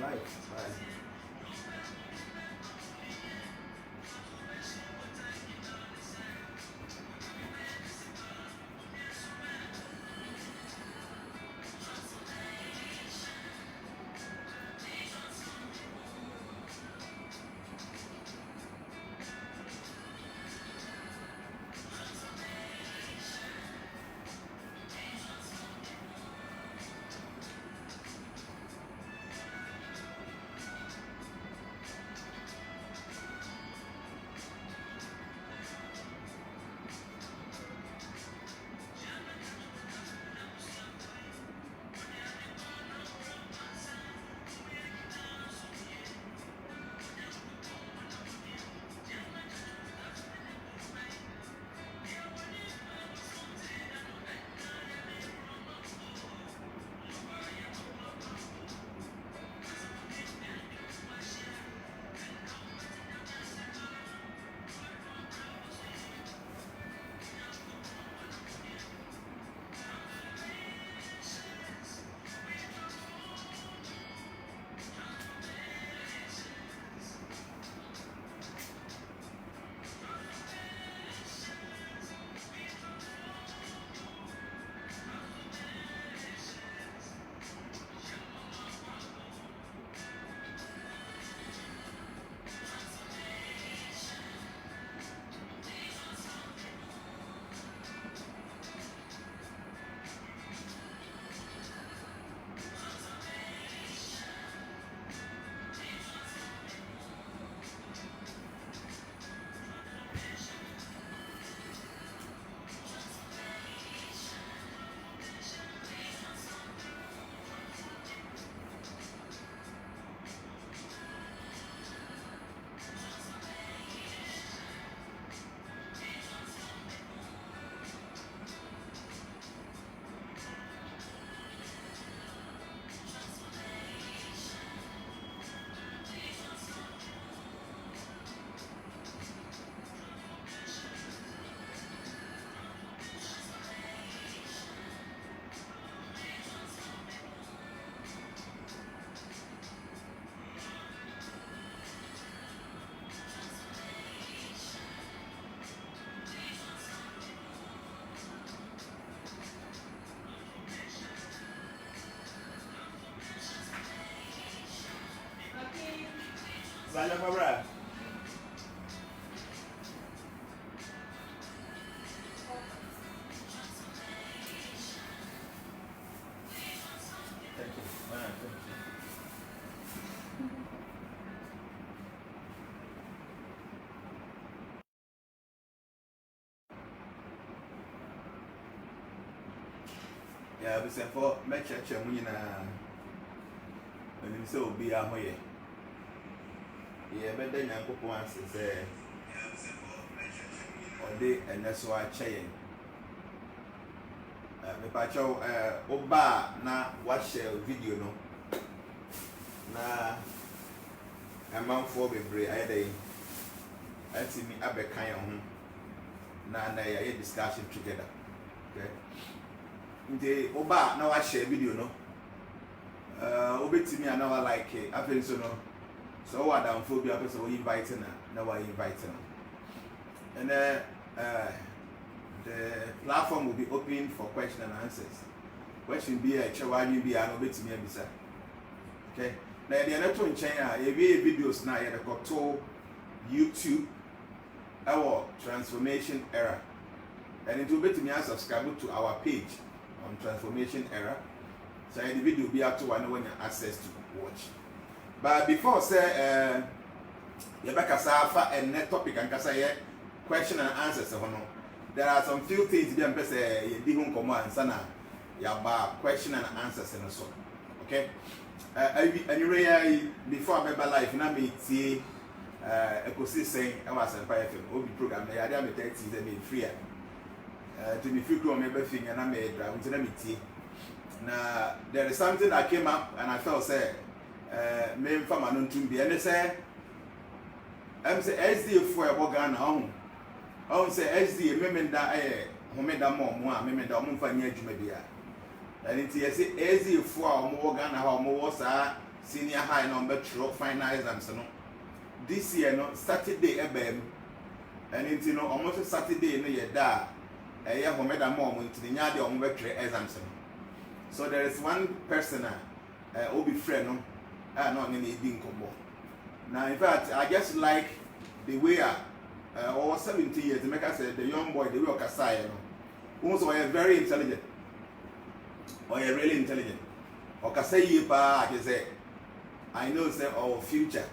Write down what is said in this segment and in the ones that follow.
Bye. Bye, Barbara. Thank you. Thank you. Yeah, we send for my church and we and so be our way. Yeah, but then I put once and say, or day and that's why I change. Me pacho oba na watch video no na amanfo bebre ayede anti mi abekan ho na ya discussion together. Okay, nde oba na watch video no obetimi ana wa like afen so no so what am phobia person we invite na we invite na and the platform will be open for question and answers. Question be a chawani be an obetimi abisa. Okay. Now the other in China, videos now you to YouTube our transformation era. And it will be to me subscribe to our page on transformation era. So the video will be up to one when you access to watch. But before say you back a safa and net topic and kasa question and answers. There are some few things you can say you didn't come and sana ya question and answers and so. Okay. Anyway, before I remember life, na me see saying I was a FM obi program na ya dey me 30 is me free. To be free from everything and I made into na me tea. Now there is something that came up and I felt say me from anuntum bi and say I'm say SD for a Ghana on. I say SD memenda homeda mo a memenda mo fa nya adwuma bia. And it's say SD for a Ghana how mo was senior high number through final exams no this year no Saturday ebem and into no almost Saturday no ye da eh homeda mom into the nya de ombe tre exams no. So there is one person obi friend no no any din kombo. Now in fact I just like the way over 70 years the maker said the young boy the way okasai no also very intelligent or really intelligent okasai ye pa I say I know say our future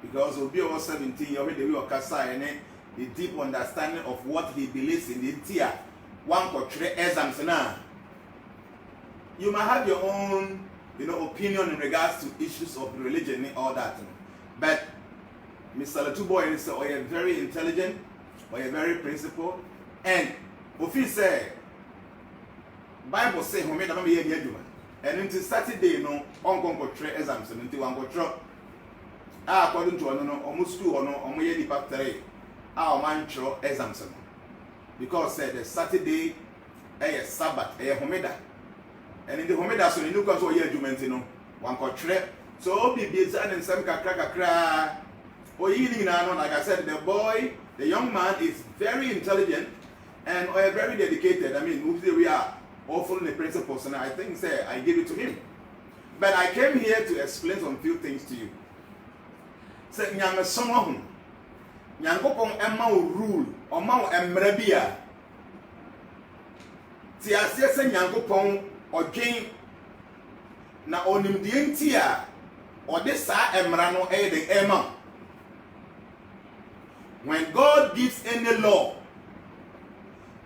because obi over 17 years the way okasai and the deep understanding of what he believes in the tier one portray exams now. You might have your own, opinion in regards to issues of religion and all that. But Mr. Latuboy is very intelligent, or very principled, and if he say, Bible say, "Who made a man and until Saturday, no, on portray exams until one go according to almost 2 or no, or more yearly factory, our man throw exams because the Saturday, a Sabbath, a homeda. And in the homeda so you know so year judgment one portray so be and some kakra or eating now like I said the young man is very intelligent and very dedicated. I mean we are all in the principles and I think say I give it to him. But I came here to explain some few things to you. Say nyame someone nyankopon emma rule or ma emra bia ti asie say nyankopon odwen na onimdie ntia ode saa emra no the ema. When God gives any law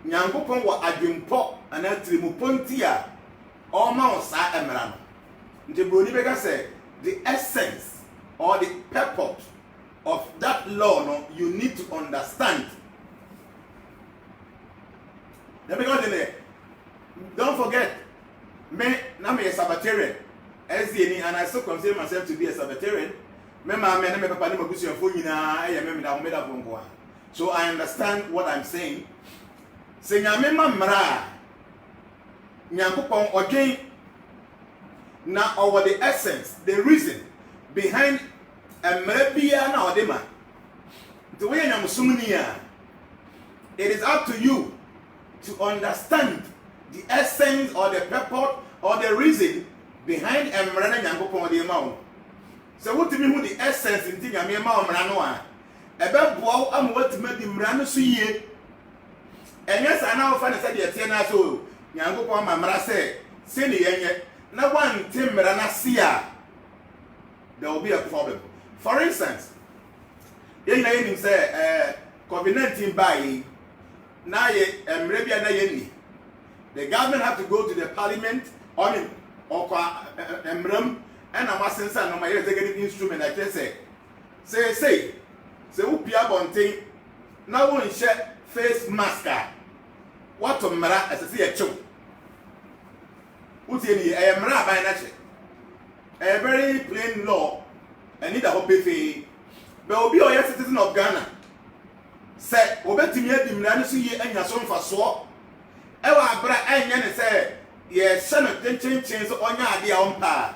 nyankopon wa adwempo ana trimupontia o ma saa emra no nti broni beka say the essence or the purport of that law no you need to understand. Don't forget me now me a Sabbatarian and I still consider myself to be a Sabbatarian. So I understand what I'm saying. Say mra nyankopon odwen na over the essence, the reason behind emra bia na odema. The way it is up to you to understand the essence or the purport or the reason behind emra na nyankopon odema. So what to me who the essence in thing amema omra no a ebe boa am what me di mra no so yie. Enye sa na ofa na say de tie na so nyankopon mamra say se ne yenye na wan timra na sia there will be a problem. For instance, you say COVID-19 by na ye emre bia na ye ni. The government have to go to the parliament on him or emram and I'm asking no my executive instrument I can say who pia bonting now won't share face mask what to mara as I see a chow. Who's any a mara by nature a very plain law and need a hope fee but will be a citizen of Ghana say obeti me di mra no so ye anya so mfa so e wa bra anya ne say ye sene tenchen so onya ade a ompa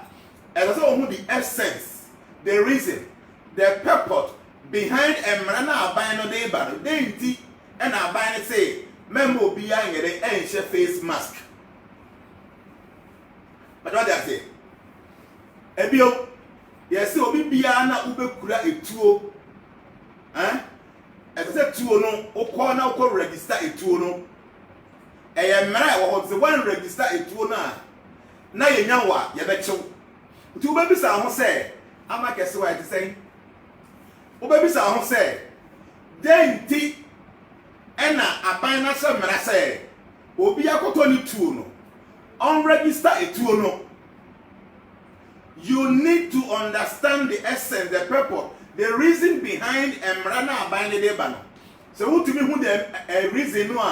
and so who the essence, the reason, the purpose behind emra na aban no dey ba no dey nti and aban say member obi anyere enhye face mask. But what they say ebio yes obi bia na ubekura etuo say tuo no okọ na okọ register etuo no emra wo the one register etuo na yenya wa ye be chew nti ubebisa ho say amakese wa ti say ubebisa ho say denti ena aban na se mra say obi akoto ni tuo no on register etuo no. You need to understand the essence, the purpose, the reason behind emrana abane de bano. So who to me who the reason no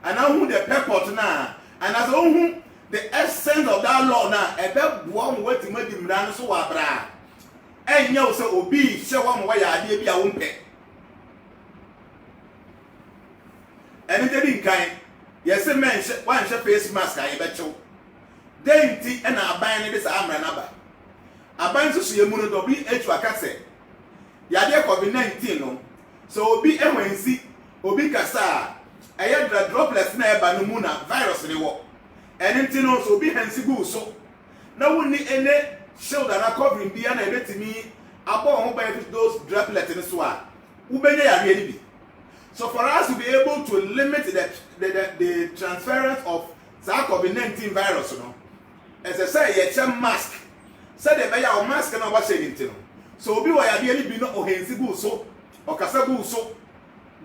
and now who the purpose na and as who the essence of that law na ebe boa mo wati ma di mra no so wa bra. Enya wo so obi hye wa mo wa ya ade bi a wo mpe. Eni de din kan yes men wan hye face mask a ye be chew. Denti na abane de sa amra na ba. aban so ye mu no WHO aka say yade COVID-19 no so obi enwansi obi kasa eye droplets na eba no mu na virus ne wo enti no so obi hansi gu so na woni ene shield na covering bia na ebetimi abo ho by those droplets ne so a ubenya yare ni bi. So for us to be able to limit the transference of COVID-19 virus, you know, as I say, you mask. Say the beya mask na wa share nti no. So obi wa yade ni bi no ohensi gu so, okasa gu so.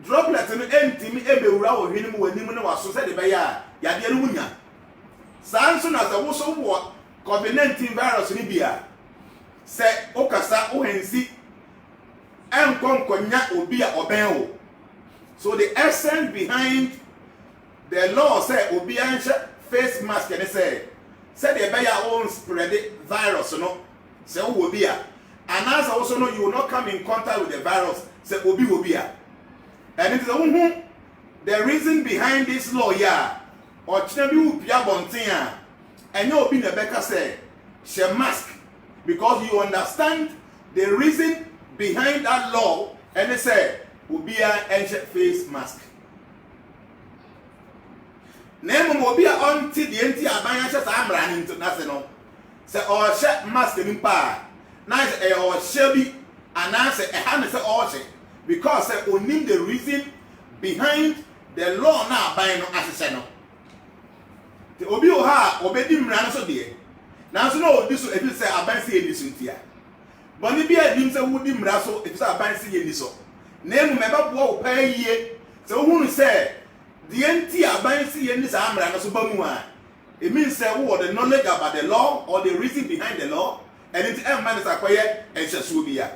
Droplet no entimi ebewura wo hwene mu wanim no waso say the beya yade no munya. Sanso na za wo so wo COVID-19 virus ni bia. Say okasa ohensi enkonkonya obi a oben wo. So the essence behind the law say obi answer face mask and say the beya won't spread the virus no say obi a and as also know you will not come in contact with the virus say obi a and it is the reason behind this law yeah or chinabi wu pia bontin a and obi na beka say she mask because you understand the reason behind that law and they say Obia ancient face mask. Name Obia on the NT Abanasha Amran international. Say or shet mask in pa. Nice or Shelby and answer a hand say because say onim the reason behind the law now by no assassin. The Obio ha obedi mran so de. Now so no this if you say abansi this ntia. Boni bia nim say wudi mra so if say abansi ye ni so. Name meba bo pay ye so who say the enti abansi ye ni sa amra na so ba mu a it means say who the knowledge about the law or the reason behind the law and it man is akoye enhyeso bia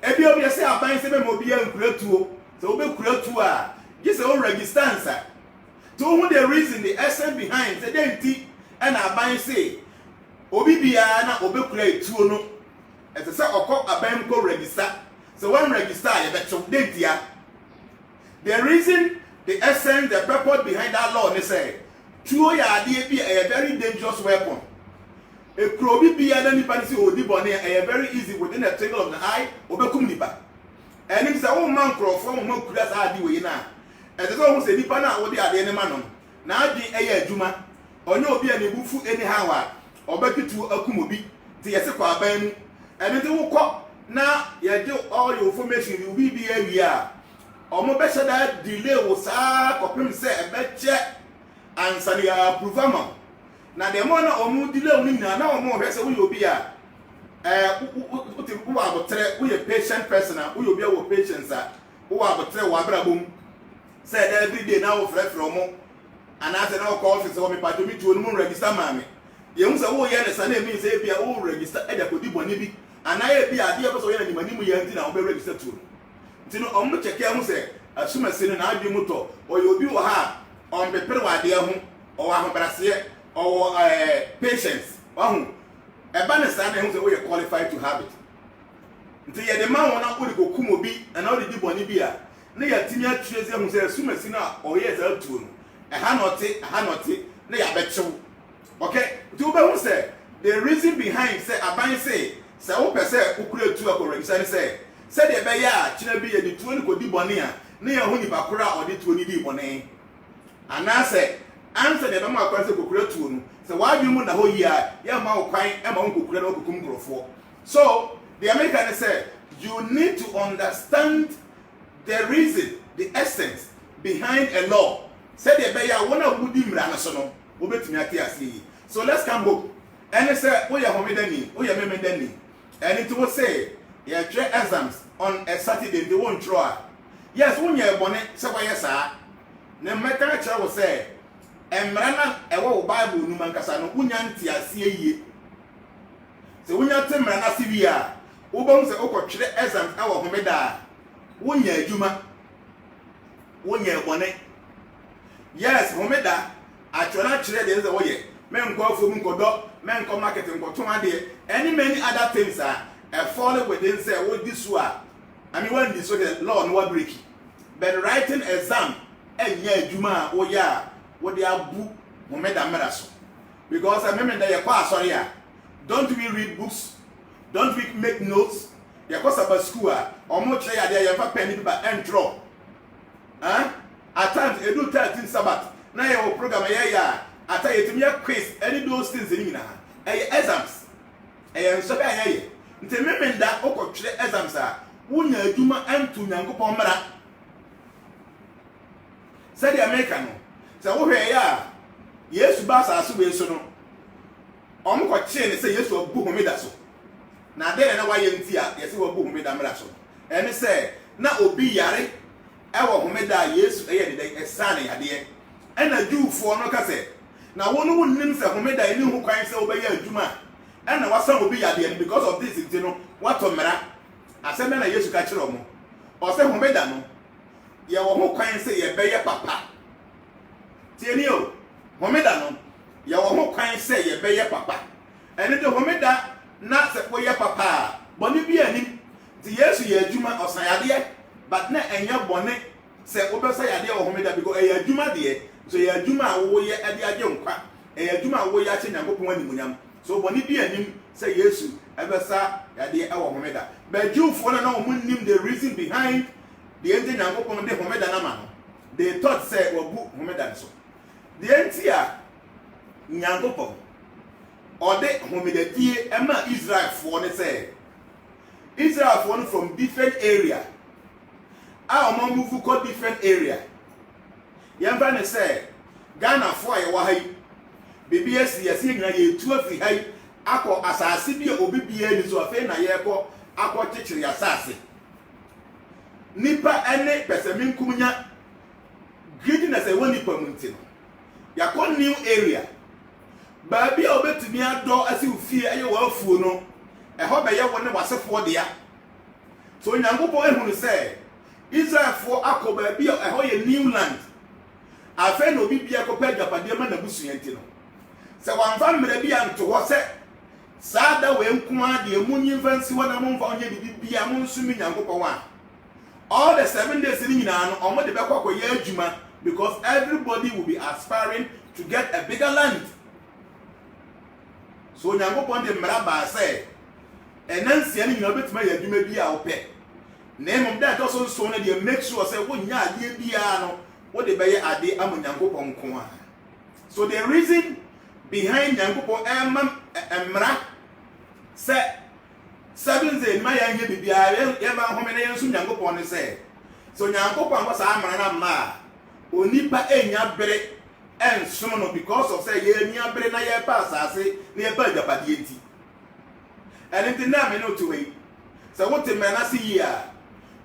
ebi obi say abansi be mo bia nkuratuo so obe kuratuo a gi say o register answer to who the reason the essence behind say enti and abansi obi bia na obe kuratuo no et say okọ aban ko register. So when register, the reason, the essence, the purpose behind that law, they say, true ya be a very dangerous weapon. A crowby be an anybody who be a very easy within a twinkle of the eye, or become nipa. And it's a old man crow from one class I do now. And there's almost a nipana or the other man. Now the air juma, or no be any bufu anyhow, or back to a kumubi, the Yasaka Ben, and it will call. Now, you do all your information, you will be here. Or more better that delay was a say a better and Salia Provama. Now, the money or more delay, now more vessel will be a who are a patient person, who will be our patients, who are a wabraboom. Said every day now of Refromo, and as an all office of me, part of me to register mammy. You know, yes, and it means they be all register at the Podibonibi. And I be idea of so any money we are registered to. Tino omu check here say assume sin na adi moto or you be ha on the perwa dia ho or ahun brase or patience. Ohun e ba ne say na say we are qualified to have it. Nti ye the man wona ko go kum obi and all the boni bi a na ya timi atweze hu say assume sin na o ye za tu no. E ha note na ya be chew. Okay? Nti we be hu say the reason behind say aban say say wo pese ukure tu akọ register say de be ya kina bi ye di tu ni ko di bone a na ya hu ni bakora o di tu ni di bone ana say answer de be ma akọ say kokure tu no say wa dwi mu na ho yi a ya ma wo kwan e ma wo kokure na okukum grofo. So the American say you need to understand the reason, the essence behind a law. Say de be ya wona wudi mra na so no wo betumi ate ase. So let's come home and say we ya homedani we ya memedani. And it will say, yeah, three exams on a Saturday, they won't draw. Yes, when you're born, so yes, sir. No matter what I will say, and Rana, a whole Bible, Numan Casano, Unyanti, I see ye. So when you're Tim Rana Sivia, who bones the Oko three exams, our Homeda, when you're Juma, when you're born. Yes, Homeda, I try to trade the way. Men go for Munkodo, men come marketing for 200, and many other things are falling within say, what this one. I mean, when this the law no break. But writing exam, and yeah, Juma, oh yeah, what they are book, Momeda Meraso. Because I remember that you're quite sorry. Don't we read books Don't we make notes? You go to school, or more try there, you have a pen and draw. Huh? At times, you do 13 Sabbath. Now you program a I tell you to me a quiz, any of those things in exams. And so I hear you. The moment that Oko exams are, wouldn't you do my end to Yango Pomera? Said the American. So, over here, yes, Bass are so so. Omko chain say yes, or boom made us. Now, then, I know why you yes, you will boom made us. And they say, now, Obi Yari, our Homeda, yes, a sunny idea. And a Jew for no cassette. Now, one who names a Homeda knew who cries over here, Juma. And I was some will be at the end because of this, you know, what on Mera. I said, man, I used to catch Romo. Or say Homeda, no. You won't cry and say, a bear papa. Tienio, Homeda, no. You won't cry and say, a bear papa. And if the Homeda, not say, well, papa, Bonnie be any. The years you Juma or Sayadia, but not a young bonnet. Say, Oba Sayadia or Homeda because a Juma dear. So you Juma away at the young quack. A Juma away at Yango. So Bonnie be any, say yes, ever saw the hour Homeda. But you for no one knew the reason behind the ending and open the Homeda Nama. They thought, say, or book Homeda. So the entire Nyangopo or the Homeda Emma Israel for the say Israel for from different area. Our mom move called different area. Yamban say Ghana for a wahai. BBS yes, you 12 high. Ako asasi bi obi bia ni so afa na ye ko akọ chichiri asasi nipa ene pesemin kumunya greediness e woni pamunti no yakọ new area ba bia obetumi ado asi ufie aye wa afuo no ho be ye woni wasefo de ya so nyankopon ehunu se Israelfo akọ ba bia ho ye new land afa na obi bia ko pa japade ma na busuyanti no se wanfa mre bia nto ho se Sada we nkwa de emunyi fansi wana momfa onye bibia mo nsumi nyankopon wa all the 7 days ni nyina no omo de be kwakoye adwuma because everybody will be aspiring to get a bigger land. So nyankopon de mra ba say enansia ni nyina betima ya adwuma bia wo pe na emom da to so na de make sure say wonya ade bia no wo de be ye ade am nyankopon nko a. So the reason behind nyankopon emra say 7 days my yan ye bibia ye ba home na yensu nyankopon ne say so nyankopon was amara na ma onipa enya bere ensom no because of say ye enya bere na ye pa asase na ye pa japade enti and it na me no to wait so what the man see here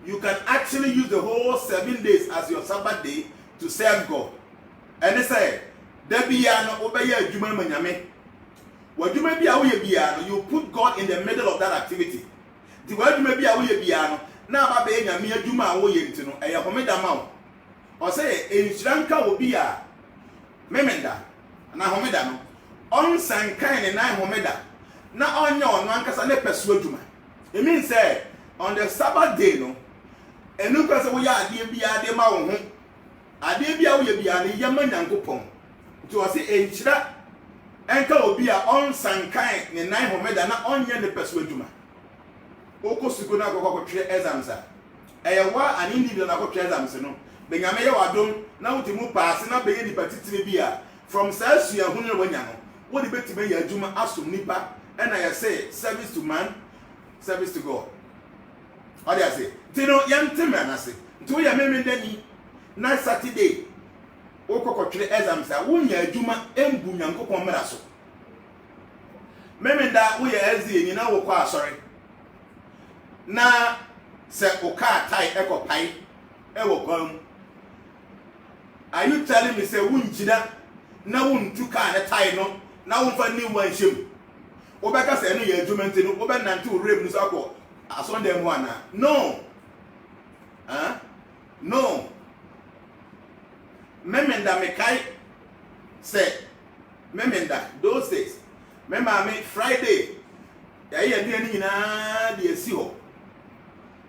you can actually use the whole 7 days as your Sabbath day to serve God and they say there be no obey adwuma manyame wadwuma bia wo ye bia no you put God in the middle of that activity the wadwuma bia wo ye bia no na ba be nyame adwuma wo ye ntino e ye homeda ma wo o say enhyiranka obi a memenda na homeda no on sankan ne na homeda na onye ono ankasa ne peso adwuma it means say on the Sabbath day no enu kwase wo ya ade bia de ma wo ho ade bia wo ye bia ne yema nyankopon to say enhyira enka obi a on sankan ne nan homeda na onye ne peso adwuma okosugo na akokọ twe exams a eyewa an individual na akokọ exams no benyame ye wadom na wotimu pass na be ye ni patitire bi a from sasua hunu wanya no wo de betime ye adwuma asom nipa and I say service to man service to God all they say tino yanteme anase nto ya memendani na Saturday okokọ twe exams a wonya adwuma embu nyankopon mra so memenda wo ye ezi ni na wo kwa asori na se oka tai ekopai ewo kwam are you telling me say wunjida na wuntu ka ne tai no na wonfa ni wanhyem obeka say no ye adwumenti no obenante orem no so akọ asonde mu ana no no memenda mekai say memenda those days remember me Friday ya ye de ni nyina de esi ho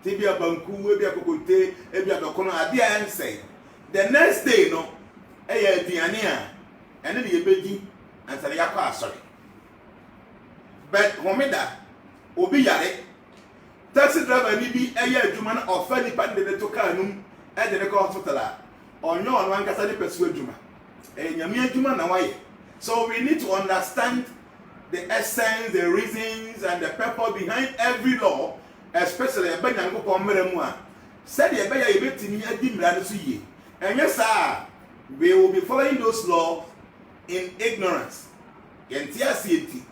tibia banku e bia kokote e bia dokono ade a nsey the next day no e ya aduane a ene de yebedi ansare yakọ asori but homeda obi yare taxi driver ni bi eye adwuma na ofa nipa de to car num e de ne ko hospital a onyo ono ankasa ne pesu adwuma nyame adwuma na waye. So we need to understand the essence, the reasons, and the purpose behind every law, especially a Benyango Pomeremua. Said the Baya Betini Adi Mranasuye. And yes, sir, we will be following those laws in ignorance. Yentia Sieti.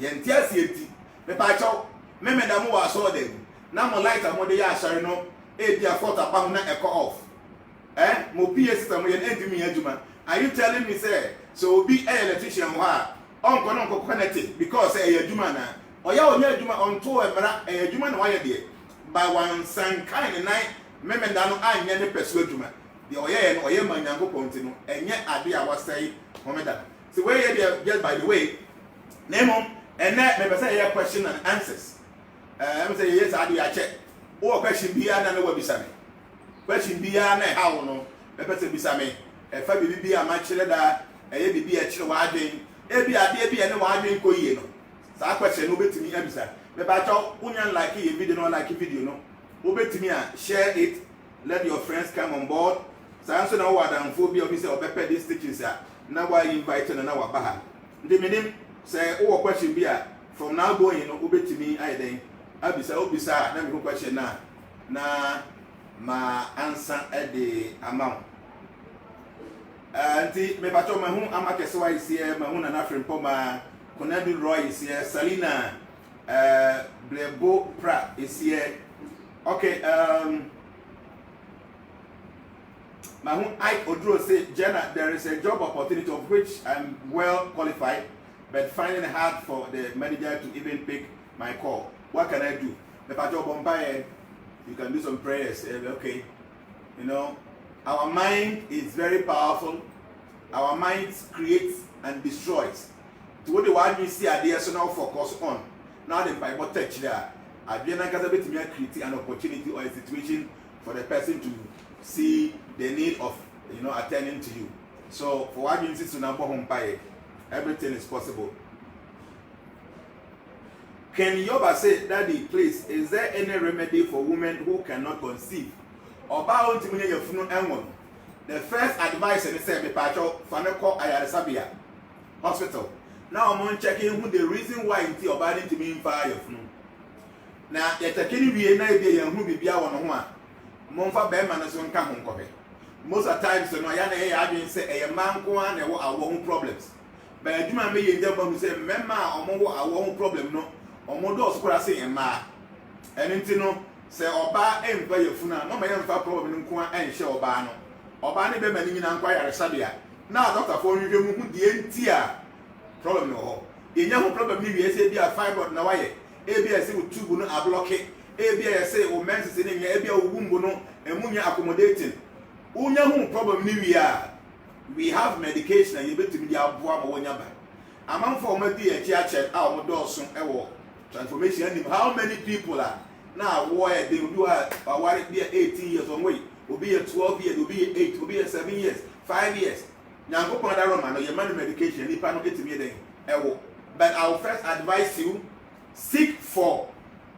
Yentia Sieti. The Pacho, Memedamu was saw them. Now, more light and more they are showing up. A dear fought upon that echo off. Mo PS and enemy Juma. Are you telling me, sir? So be an electrician who are connected because a Jumana or ya Juma on tour a Juman wire dear. By one son kind of night, Memendano, I never persuade Juma. The Oya and Oyama Yango Pontino, and yet I be our say, Momeda. So where you just by the way, name them, and that maybe say a question and answers. I say yes, I do. I check. Or question beyond and what be Sammy. Question beyond how no, the person be Sammy. A family be a match that a be a chill warding, a be a dear be and warding coino. So I question over to me, Emsa. The battle, Union like a video, not like a video, no. Over to me, share it, let your friends come on board. So I also know what I'm phobia officer or pepper these stitches are. Now I invite an hour baha. The minimum say, oh, question be from now going over to me, I think. I'll be so bizarre, let me question now. Now, my answer at the amount. Anti me bato ma hu amakesewa isi e ma hu na Afrin Poma Konadu Roy isi e Salina Blebo Pra isi e. Okay, ma hu Ike Odro say Jnana, there is a job opportunity of which I'm well qualified but finding it hard for the manager to even pick my call. What can I do? Me bato Bombay, you can do some prayers. Okay, you know. Our mind is very powerful. Our mind creates and destroys. To what the one you see idea so now focus on. Now the Bible touch there. Jnana can create an opportunity or a situation for the person to see the need of attending to you. So for what you see to number home pay, everything is possible. Can Yoba say, Daddy, please, is there any remedy for women who cannot conceive? About your funeral and the first advice is say Pacho Fanako Ayaresabia Hospital. Now I'm checking who the reason why it's about to mean fire funeral. Now yet a kidney be an idea who be bia one. Monfa Beman as one come home. Most of the times, no Yana I didn't say a man go on and our own problems. But I do not mean in who say, Memma or our own problem, no, or more doors could I say a ma. And into no. Say oba empa yefuna no me yemfa problem nko an hye oba no oba ne be mani nyina nkwa yare sabia na doctor for nhwe mu hu die ntia problem no ho yenya ho problem ni wie say bia fibroid na waye e bia say tube no ablock e bia say o menses ne nya e bia o gumbu no emunya accommodating unya ho problem ni wie a we have medication and you betimi dia aboa ma wonya ba amanfo o ma di e chi a check a o mo do so e wo transformation and how many people are now why they will do a be 18 years on way will be a 12 years will be 8 will be a 7 years 5 years now go that room and your money medication if I don't get to me then but I'll first advise you seek for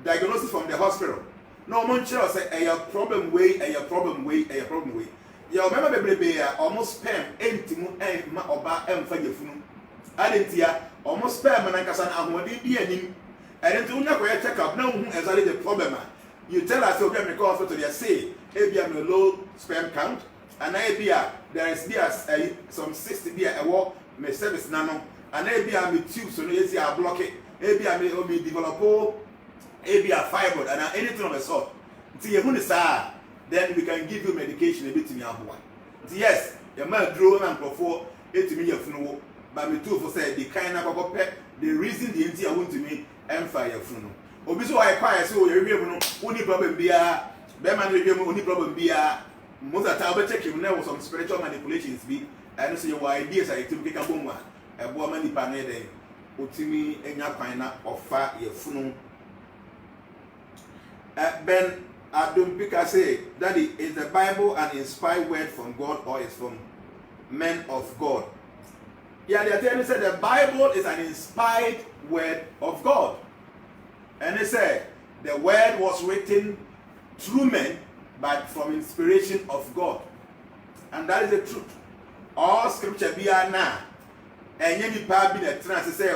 diagnosis from the hospital no one shall say a problem way you remember baby almost spam empty ma oba emfa yefunu adentia almost spam and kasa na ahodi di anim. And then you check up now exactly the problem. You tell us okay, me call hospital they say maybe I'm a low sperm count and maybe there is some 60 be a walk me service nano and maybe I'm a tube so you see I block it maybe I may develop maybe a fibroid and anything of the sort. See you say then we can give you medication a bit in your boy. Yes, your man drew and before 8 million funeral but me too for say the kind of pet the reason the NT I want to me fire funeral. Obiso I quiet so you no only problem bia be man review only problem bia most of the time check you now some spiritual manipulations be and so your ideas are to pick a bomb e bo mani pa na dey otimi enya kwan na offer your funeral. Ben Adum Pika say, Daddy, is the Bible an inspired word from God or is from men of God? Yeah, they are telling me that the Bible is an inspired word of God. And they say the word was written through men, but from inspiration of God. And that is the truth. All scripture be now. And any part be the trans say,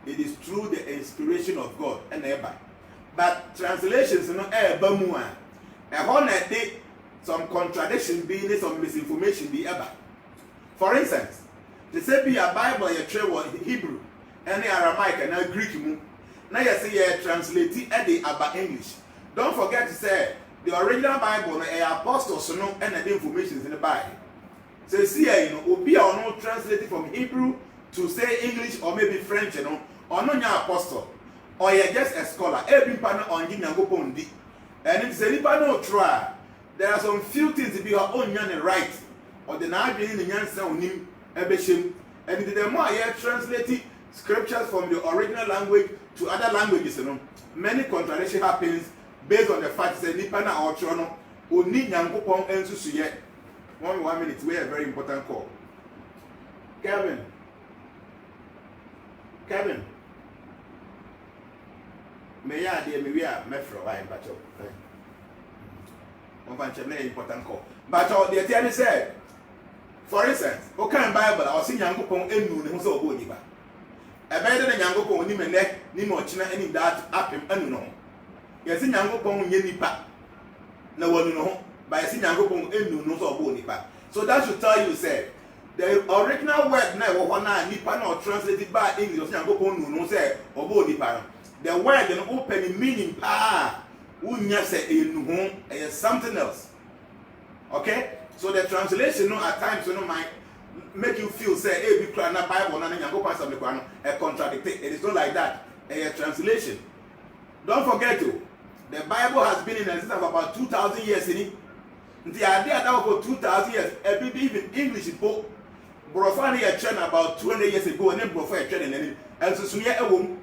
it is through the inspiration of God and ever. But translations, you know, some contradiction being some misinformation be ever. For instance, they say be a Bible, a trade Hebrew, and Aramaic and Greek. Now you say you translate it at the about English. Don't forget to say the original Bible, apostles know and the information is in the Bible. So see, you know, will be or not translated from Hebrew to say English or maybe French, you know, or no apostle, or you're just a scholar. Every panel on Ginagopondi. And it's a no try. There are some few things to be your own right, or the now being the Yan sound him, Ebeshim, and the more you translate scriptures from the original language to other languages, you know, many contradiction happens based on the fact that Nipana or Trono who need Yankopon and Susuye. 1 minute, we have a very important call. Kevin. May I dear me, we are Mefro, I am Bacho. Very important call. But the attorney said, for instance, okay, Bible, I was seeing Yankopon and Noon who's all good. A better than Yankopon, Nimene, Nimochina, any that up him, and no. Yes, in Yankopon, Yenipa. No one know, but I see Yankopon and Noon or Bonipa. So that should tell you, say, the original word now, one Nipa or translated by English, Yankopon, no say, or Bonipa. The word and open meaning, is something else. Okay? So the translation, at times, might make you feel, say, hey, we cry na Bible, a contradict. It is not like that. A translation. Don't forget to, the Bible has been in existence for about 2,000 years in it. The idea that for 2,000 years, even English book, Brofani a trend about 200 years ago, and then Brofani a trend in it. And so, a woman.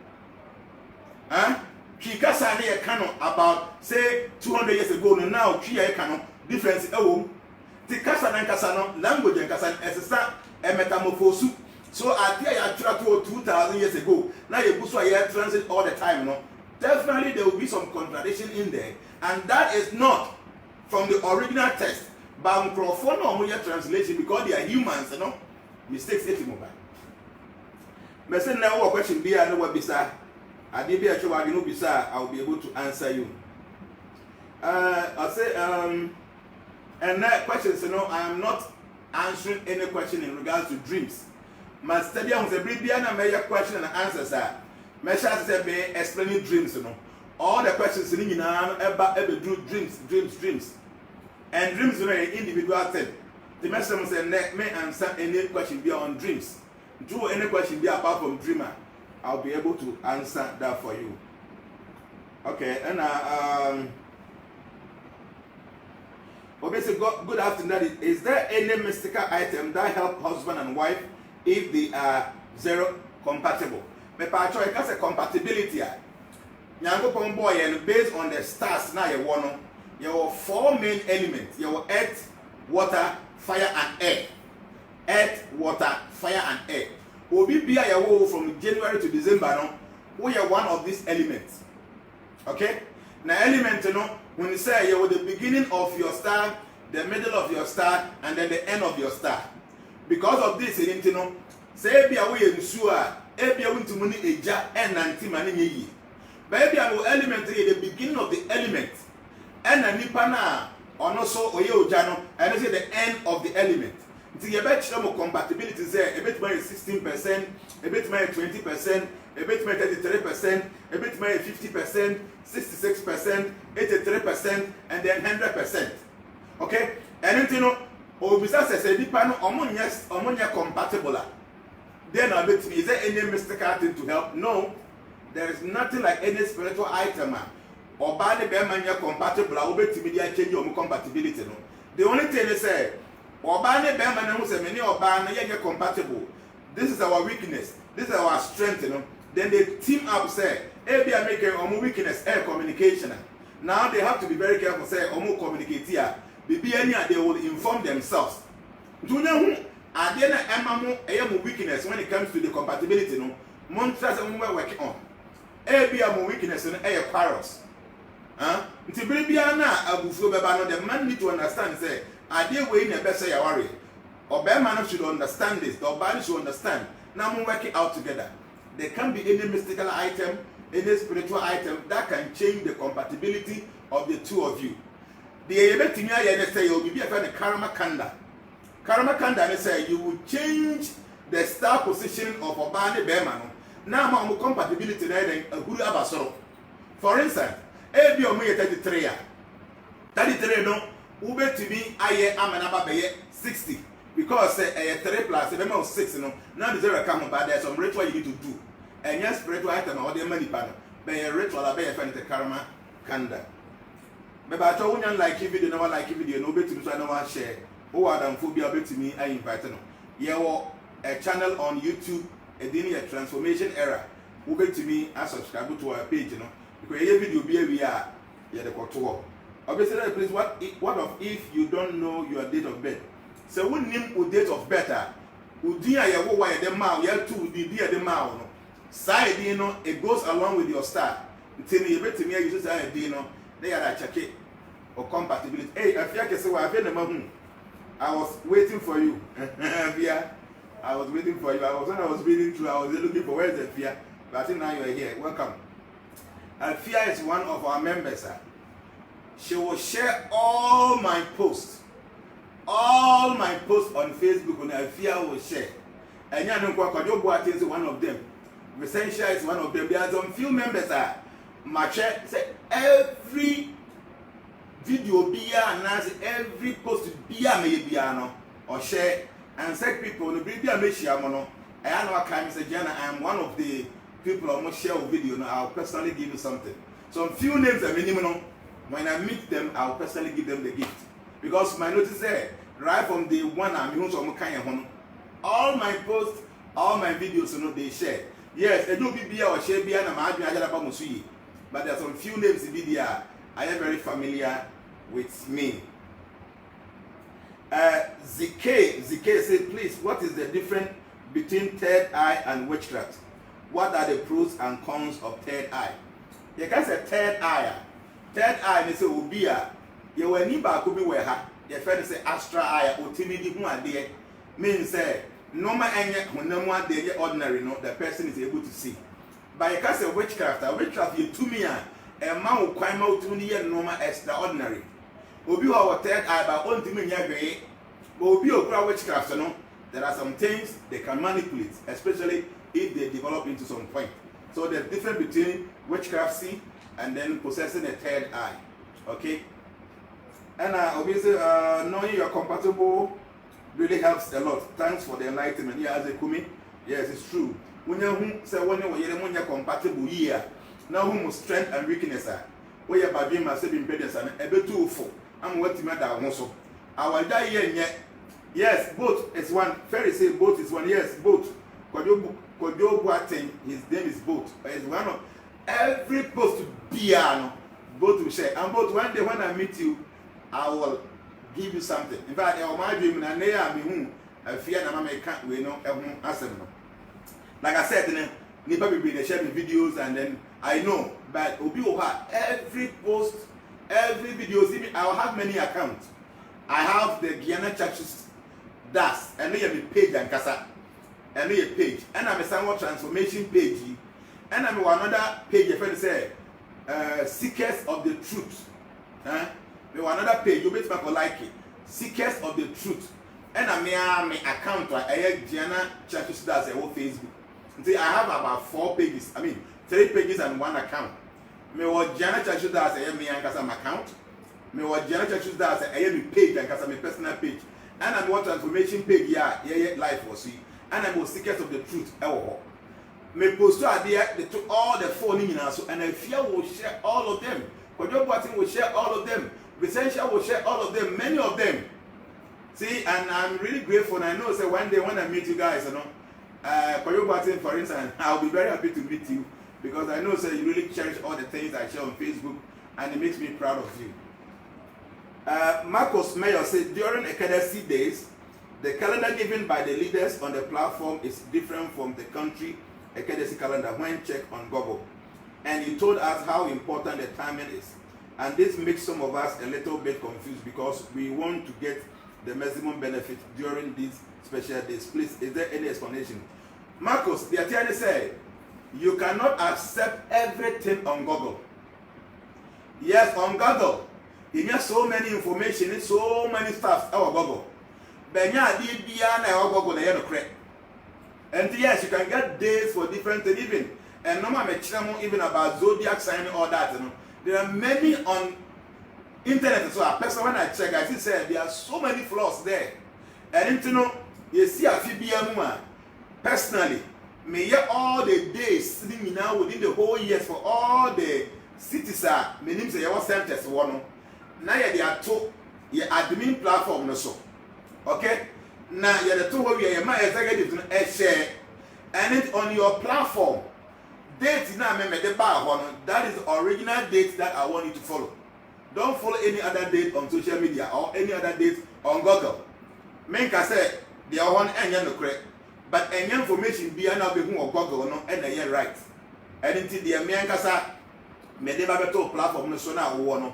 Kikasani a canon about say 200 years ago, and now Kia canon difference. The Kasan and Kasano language and Kasan as a metamorphosis. So I tell you, I 2,000 years ago. Now you put transit all the time, no? Definitely there will be some contradiction in there, and that is not from the original text, but microphone or translation because they are humans, you know. Mistakes it mobile. Messi now a question be I know what beside. I did be a show I know beside I will be able to answer you. I'll say and that questions, you know, I am not answering any question in regards to dreams. My study on the Bibiana may question and answers are. Mesha said be explaining dreams, you know. All the questions in about every dreams. And dreams are an individual thing. The messenger said may answer any question beyond dreams. Do any question be apart from dreamer, I'll be able to answer that for you. Okay, and obviously, good afternoon. Is there any mystical item that help husband and wife if they are zero compatible? Me patcho e kase compatibility a. Nyankopon boy and based on the stars na ye wono, there were 4 main elements. There were earth, water, fire and air. Earth, water, fire and air. Obi bia ye wo from January to December no, we are one of these elements. Okay? Now element, you know, when you say you were the beginning of your star, the middle of your star, and then the end of your star. Because of this, you know, say be away in sure, be away to money eja and nanti mani ye. Baby, I will element at the beginning of the element, and a nipana or no so or yo jano, and I say the end of the element. The about compatibility is there, a bit more 16%, a bit more 20%, a bit more 33%, a bit more 50%, 66%, 83%, and then 100%. Okay? And you know, Obisa says a dipano ammonia compatible. Then a bit is there any mystical thing to help? No, there is nothing like any spiritual item. Or bad bear compatible, I'll bet to media change your compatibility. No. The only thing is say, or bad bear who say many or bad compatible. This is our weakness, this is our strength, you know. Then they team up, say, maybe I make a weakness, air communication. Now they have to be very careful, say, communicate here. They will inform themselves. Do you know ade na ɛma mo ɛyɛ mo weakness when it comes to the compatibility no mo ntra sɛ mo work on ebia mo weakness no ɛyɛ quarrels nti bere bia na abufuo bɛba no the man need to understand say ade wey na ɛbɛsɛ ya worry obema no should understand this the obani should understand now mo work it out together. There can't be any mystical item, any spiritual item that can change the compatibility of the two of you. The Ebetinia Yene say you'll be a kind of karma kanda. Karma kanda say you will change the star position of Obani Bemano. Now my compatibility then a good abasoro. For instance, Ebi Omi 33 ya. 33 no, Ube to me aye amanaba beye 60. Because 3 plus 7 6 no, now the zero come but there's some ritual you need to do. And yes, spiritual item or the money panel. Be a ritual be a fan karma kanda. But I told you like if video, no one like video, no better to no one share. Oh, Adam phobia bet to me, I invite no. You a channel on YouTube, a transformation era. Who bet to me, I subscribe to our page, you know. Because every video be we are the contour. Obviously, please what of if you don't know your date of birth? So we name your date of birth. Udia ya wo wa the mouth, ya two the mouth no. Side you know, it goes along with your star. Until you bet to me, you just say you know, they are check it or compatibility. Hey, I feel like I was waiting for you. I was waiting for you. When I was reading through, I was looking for where's the fear. But I think now you are here. Welcome. Alfia is one of our members. She will share all my posts. All my posts on Facebook on Alfia will share. And you know, is one of them. Essential is one of them. There are some few members Mache say every video and every post no or share and say people no be no. I know I say Jnana, I am one of the people who share a video now. I'll personally give you something. Some few names are minimum. When I meet them, I'll personally give them the gift. Because my notice there, right from the one I'm using all my posts, all my videos, you know, they share. Yes, they do be or share be and I'm but there are some few names in video I am very familiar with me. ZK said, please, what is the difference between third eye and witchcraft? What are the pros and cons of third eye? You can say third eye. Third eye is a ubia. You will need back to be where your friend say astral eye or timid one day means say no matter when they ordinary, no, the person is able to see. But you can say witchcraft you to me a man will climb out to near normal extraordinary. Obi our third eye by on to me Obi or witchcraft, no. There are some things they can manipulate, especially if they develop into some point. So there's difference between witchcraft see and then possessing a third eye. Okay? And obviously knowing you're compatible really helps a lot. Thanks for the enlightenment. Yeah, as a kumi. Yes, it's true. When you say when you're compatible here, now whom strength and weakness are. Where your baby must have been pendant and a bit too full. I'm what you matter also. I will die here yet. Yes, both is one. Ferry say both is one. Yes, both. Kodio Boateng, his name is both. It's one of every post to piano. Both will share. And both one day when I meet you, I will give you something. In fact, I my dream and they are me I fear that I can't we know like I said, Nipa be they share the videos and then I know, but Obi Oha every post, every video, I will have many accounts. I have the Jnana churches das and they have a page and kasa and they a page and I'm a somewhat transformation page and I'm another page if I say seekers of the truth. We want another page you bet me like it. Seekers of the truth. And I may account I have Jnana churches das a whole Facebook. See, I have about 4 pages. 3 pages and 1 account. Me what Jnana churches das a me and kasa account. Me what Jnana churches das a me page and kasa me personal page. And I'm what transformation page life was see. And I'm seekers of the truth. Me post to all the 4 so and I fear will share all of them. Kojo Boateng will share all of them. Essential will share all of them, many of them. See, and I'm really grateful. And I know so one day when I meet you guys, you know, Kojo Boateng, for instance, I'll be very happy to meet you because I know so you really cherish all the things I share on Facebook and it makes me proud of you. Marcos Mayor said during Ekadasi days, The calendar given by the leaders on the platform is different from the country Ekadesi calendar when checked on Google. And he told us how important the timing is. And this makes some of us a little bit confused because we want to get the maximum benefit during these special days. Please, is there any explanation? Marcus, the attorney said, you cannot accept everything on Google. Yes, on Google. You get so many information, so many stuff on Google. But yeah, Google, and yes, you can get days for different things even. And no matter even about zodiac sign or that. You know. There are many on internet. So a person when I check, I see say there are so many flaws there. And you know, you see a few personally, may all the days sitting now within the whole years for all the cities are meaning say your centers one. Now they are two your admin platform no so. Okay? Now you are the two where you might executive share and it on your platform. Date now the bar one. That is the original date that I want you to follow. Don't follow any other date on social media or any other date on Google. Make I say they are one and no correct. But any information be now be on Google no and they are right. And until the America me de babeto platform no so na wo no.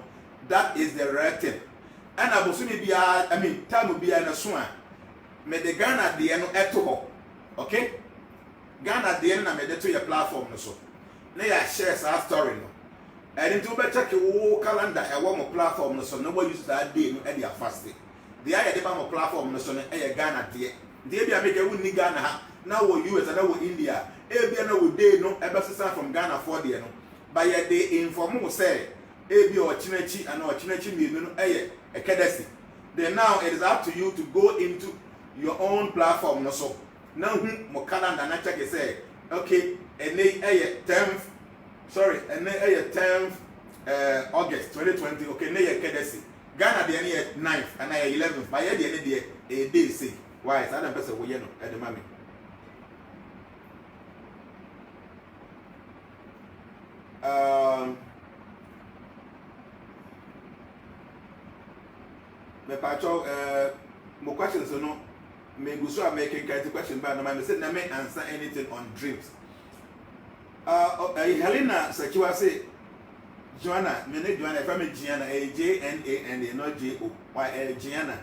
That is the right thing. And I was be I mean time be na so a me de Ghana de no eto. Okay? Ghana de na me de to your platform no so. Na ya share sa story no. And into be check your calendar e wo mo platform no so no use that day no e dey fast. The aya de ba mo platform no so no e Ghana de. The bia make e woni Ghana ha. Na wo US and na wo India. E bia na wo day no e be sesa from Ghana for there no. But yet they inform you say e bia o chinechi and o chinechi mi no e Ekadesi. Then now it is up to you to go into your own platform no so. Now mo calendar na check say okay and they 10th sorry and they 10th August 2020 okay na Ekadesi Ghana dey any 9th and na 11th by the end dey a day say why is that person we no at the moment me pacho mo questions no me go so making kind of question but no man say na me answer anything on dreams. Helena Sachiwa say Jnana, me ne Jnana, if I'm Jnana, Jnana, not J-O-Y, Jnana.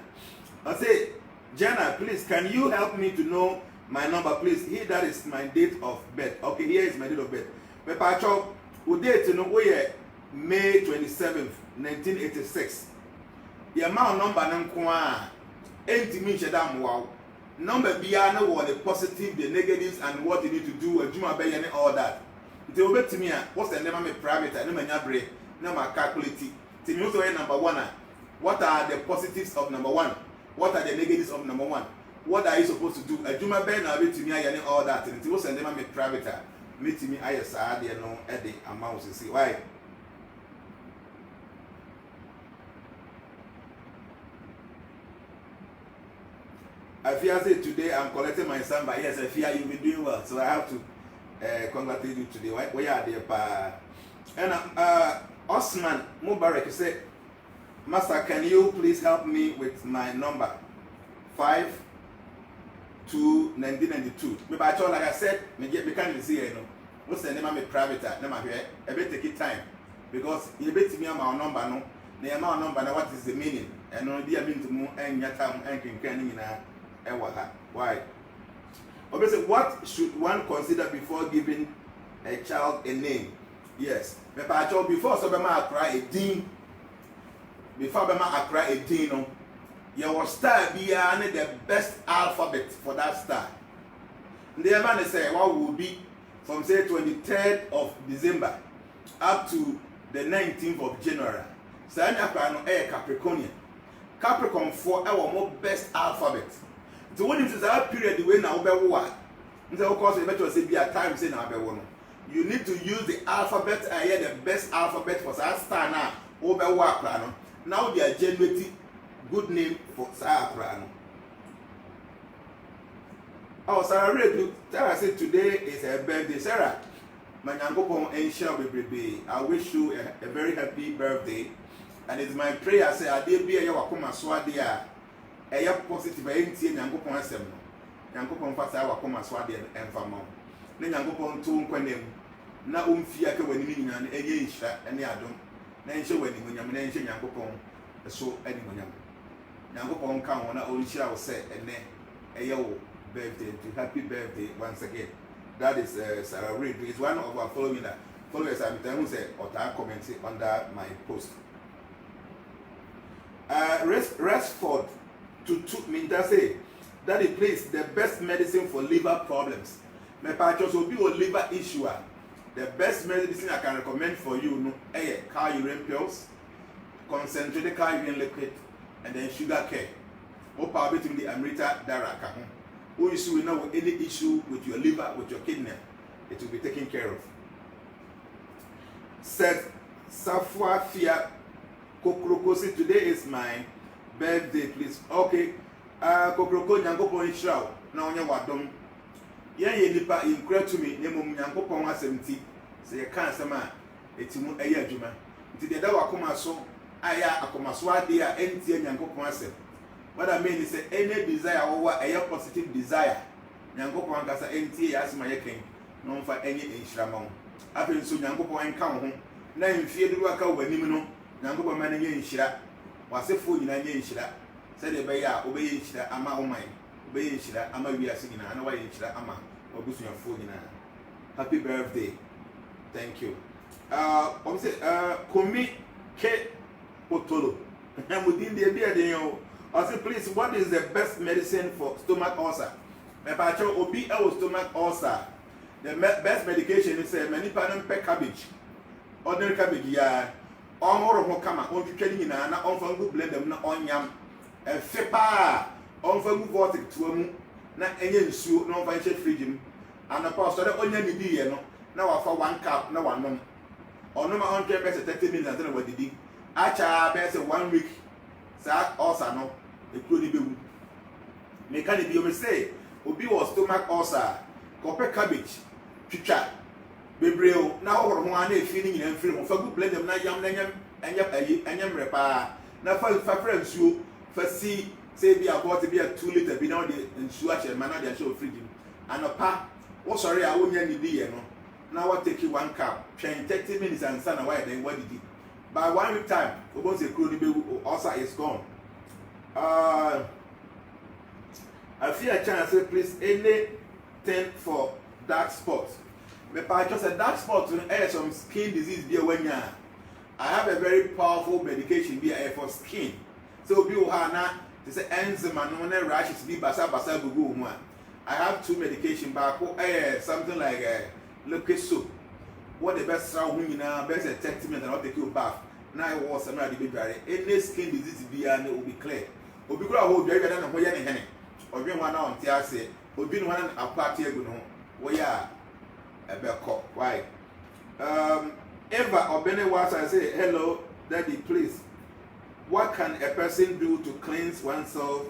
I say, Jnana, please, can you help me to know my number, please? Here, that is my date of birth. Okay, here is my date of birth. Me pacho, who date to know where May 27th, 1986. The amount number nankwa, 80 minutes wow. Number beyond what the positive, the negatives, and what you need to do, and Juma Bay and all that. They will bet to me, what's the name of my private, and my brain, now my calculate. Tell me also number one. What are the positives of number one? What are the negatives of number one? What are you supposed to do? A Juma Bay now bet to me, and all that. And it was the name of my private. Meet me, I said, you know, at the amount you see. Why? I fear say today I'm collecting my son, but yes, I fear you'll be doing well. So I have to congratulate you today. Where are they? And Osman Mubarak said, Master, can you please help me with my number? 5 to 1992. But like I said, me can't see you know. What's the name of my private? Name of here. I better take it time because you bet me my number no. The amount number now what is the meaning? And no idea mean to move and your time and can why? Obviously, what should one consider before giving a child a name? Yes. Before Sobema cry a dean, before Bema cry a dean, your star be the best alphabet for that star. The man say what will be from say 23rd of December up to the 19th of January. So I'm Capricornian. Capricorn for our more best alphabet. So when it is that period the way now be what? So of course we better say be a time say now be one. You need to use the alphabet the best alphabet for that star now. Over what now they are generating good name for Sarah. Oh, Sarah said today is her birthday. Sarah, my uncle and shall be. I wish you a very happy birthday. And it's my prayer say I did be a wakuma swadia ɛyɛ positive ɛyɛ ntie nyankopɔn asɛm no nyankopɔn fa saa wakoma so ade ɛmfa ma wo na nyankopɔn to nkwanam na ɔmfi aka w'anim nyinaa no ɛyɛ nhyira ne adom na nhyɛ w'animonyam na nhyɛ nyankopɔn so animonyam nyankopɔn ka ho na ɔnhyira wo sɛ ɛnɛ ɛyɛ wo birthday to happy birthday once again. That is Sarah Reid. It's one of our followers. I'm telling you, say, or comment under my post. Rashford to Minta say that it plays the best medicine for liver problems. My patches will be a liver issue. The best medicine I can recommend for you, no, car urine pills, concentrated car urine liquid, and then sugar care. Opa between the Amrita Daraka. Who is you know any issue with your liver, with your kidney, it will be taken care of. Said Safwa Fia Kokrokosi, today is my birthday, please. Okay, Kokroko Nyangopo Ishao, now on your wadom. Ye nipa incredible to me, Nemum Yangopo 170, say a cancer man, it's a year juma. It's the Dawa Komaso, Aya Akomaswa, dear, NT and Yangopo. What I mean is any desire over a positive desire. Nyankopɔn kasa enti asema yɛken no mfa any inshramon. Afei so Nyankopɔn nka ho na mfie de waka w'anim no Nyankopɔn ma nyɛ nhyira. Wasefo nyina nyɛ nhyira. Sɛ de bɛyɛ a obɛyɛ nhyira ama oman. Obɛyɛ nhyira ama wiase nyina na wayɛ nhyira ama obusuafo nyina. Happy birthday. Thank you. Say Komi K Potolo. Mudin de bia de yo. I say, please, what is the best medicine for stomach ulcer? My patron obi stomach ulcer. The best medication is many pendant cabbage. Ordinary cabbage, yeah. On or kama, on training na on fangu blend them na on yam. A fepa on fangu vortic to a na any soup, no financial freedom. And a pastor onion idea, no. Now for 1 cup, no one no. Or no, my own best 30 minutes until what did he? Acha best 1 week. That ulcer no. Including mechanic you may say obi was stomach ulcer copper cabbage chicha bebreo na ho ho ana feeling in film fa good blend them na yam anyam repa na fa nsuo fa si say be about be a 2 liter bi na the nsuo a che man na dey show fridge anopa wo sorry a wonya ni di ye no na what take you 1 cup 30 minutes and sana why then what did it by 1 week time obo say kro ni be ulcer is gone. I feel a chance say please anything for dark spots. But I just a dark spot to add some skin disease be when ya. I have a very powerful medication be for skin. So be na this enzyme and rashes be basa gugu one. I have 2 medication back something like liquid soap. What the best round now best 30 minutes and I'll take you bath. Now I was some of the any skin disease be and it will be clear. Obi kura ho dwa na ho ye ne hene odwen wa na onte ase obi no wan aparte egu no wo ya ebeko why Eva Obene was I say hello daddy please what can a person do to cleanse oneself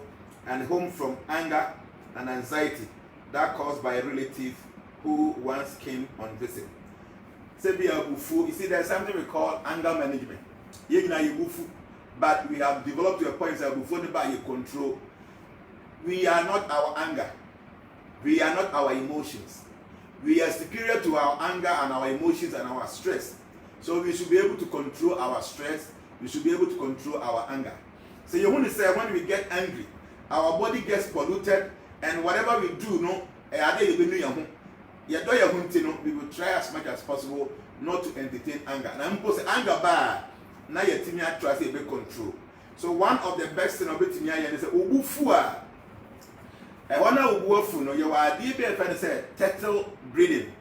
and home from anger and anxiety that caused by a relative who once came on visit. Say be abufu, you see there's something we call anger management. Ye na yubufu. But we have developed to a point that before the by control, we are not our anger, we are not our emotions. We are superior to our anger and our emotions and our stress. So we should be able to control our stress, we should be able to control our anger. So you want to say when we get angry, our body gets polluted and whatever we do, no, we will try as much as possible not to entertain anger. And I'm supposed to anger bad. Now your team tries to be control. So one of the best thing about team is say ubufua. I wanna ubufu no you are deep and say turtle breathing.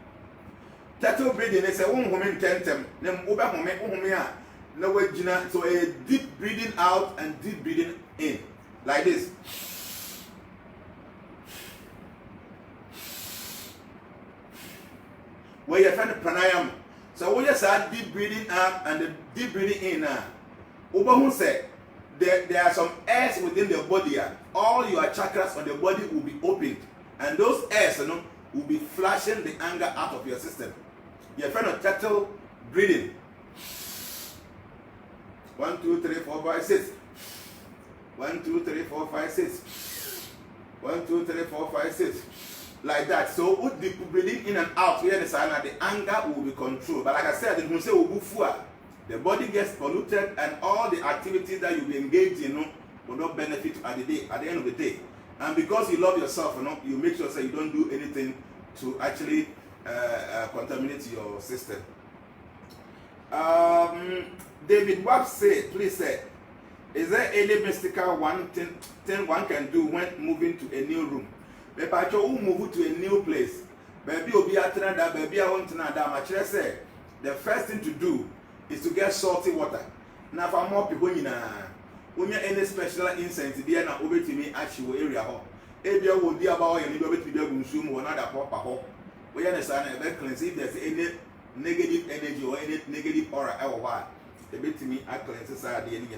Turtle breathing is a woman tentem. Nem uba home a no way jina. So a deep breathing out and deep breathing in. Like this. Where you find pranayama. So when you start deep breathing up and the deep breathing in now, Ubahu said there are some airs within the body. All your chakras on the body will be opened, and those airs will be flashing the anger out of your system. Your friend of turtle breathing. 1, 2, 3, 4, 5, 6. 1, 2, 3, 4, 5, 6. 1, 2, 3, 4, 5, 6. Like that. So with the breathing in and out, where the anger will be controlled. But like I said, the body gets polluted and all the activities that you be engaged in will not benefit at the end of the day. And because you love yourself, you make sure that you don't do anything to actually contaminate your system. David Webb said, please say, is there any mystical thing one can do when moving to a new room? But you move to a new place. Baby will be at that, baby I want to know that. Say the first thing to do is to get salty water. Now for more people when you any special incense, they are not over to me actual area. If you will be about and you will be consume or another proper. We understand a cleanse if there's any negative energy or any negative aura or what. The bit to me I cleanse society and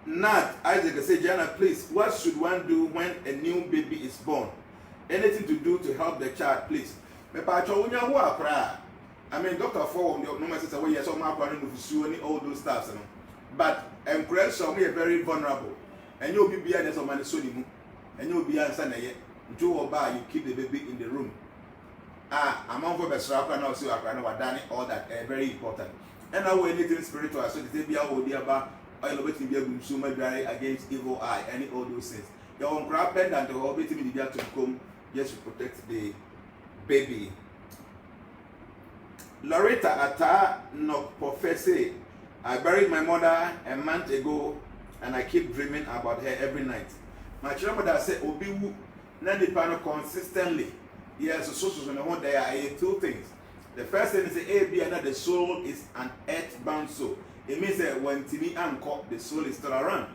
Nat Isaac say, Jnana, please, what should one do when a new baby is born? Anything to do to help the child, please. I mean, Dr. Ford, no matter what, yes, I'm not all those stuff. But impression we are very vulnerable. And you'll be behind us on my son, and you'll be answering yet. Do or buy, you keep the baby in the room. I'm on for the strap and also I know what done all that very important. And now anything spiritual, so the baby will be about. I love it to be a consumer dry against evil eye, any all those things. Your own crab pendant to hold it in the to come just to protect the baby. Loretta Ata no professor. I buried my mother a month ago and I keep dreaming about her every night. My grandmother said, Obiwu, Nandi Pano consistently. Yes, so there are two things. The first thing is the soul is an earthbound soul. It means that when Timmy anchor, the soul is still around.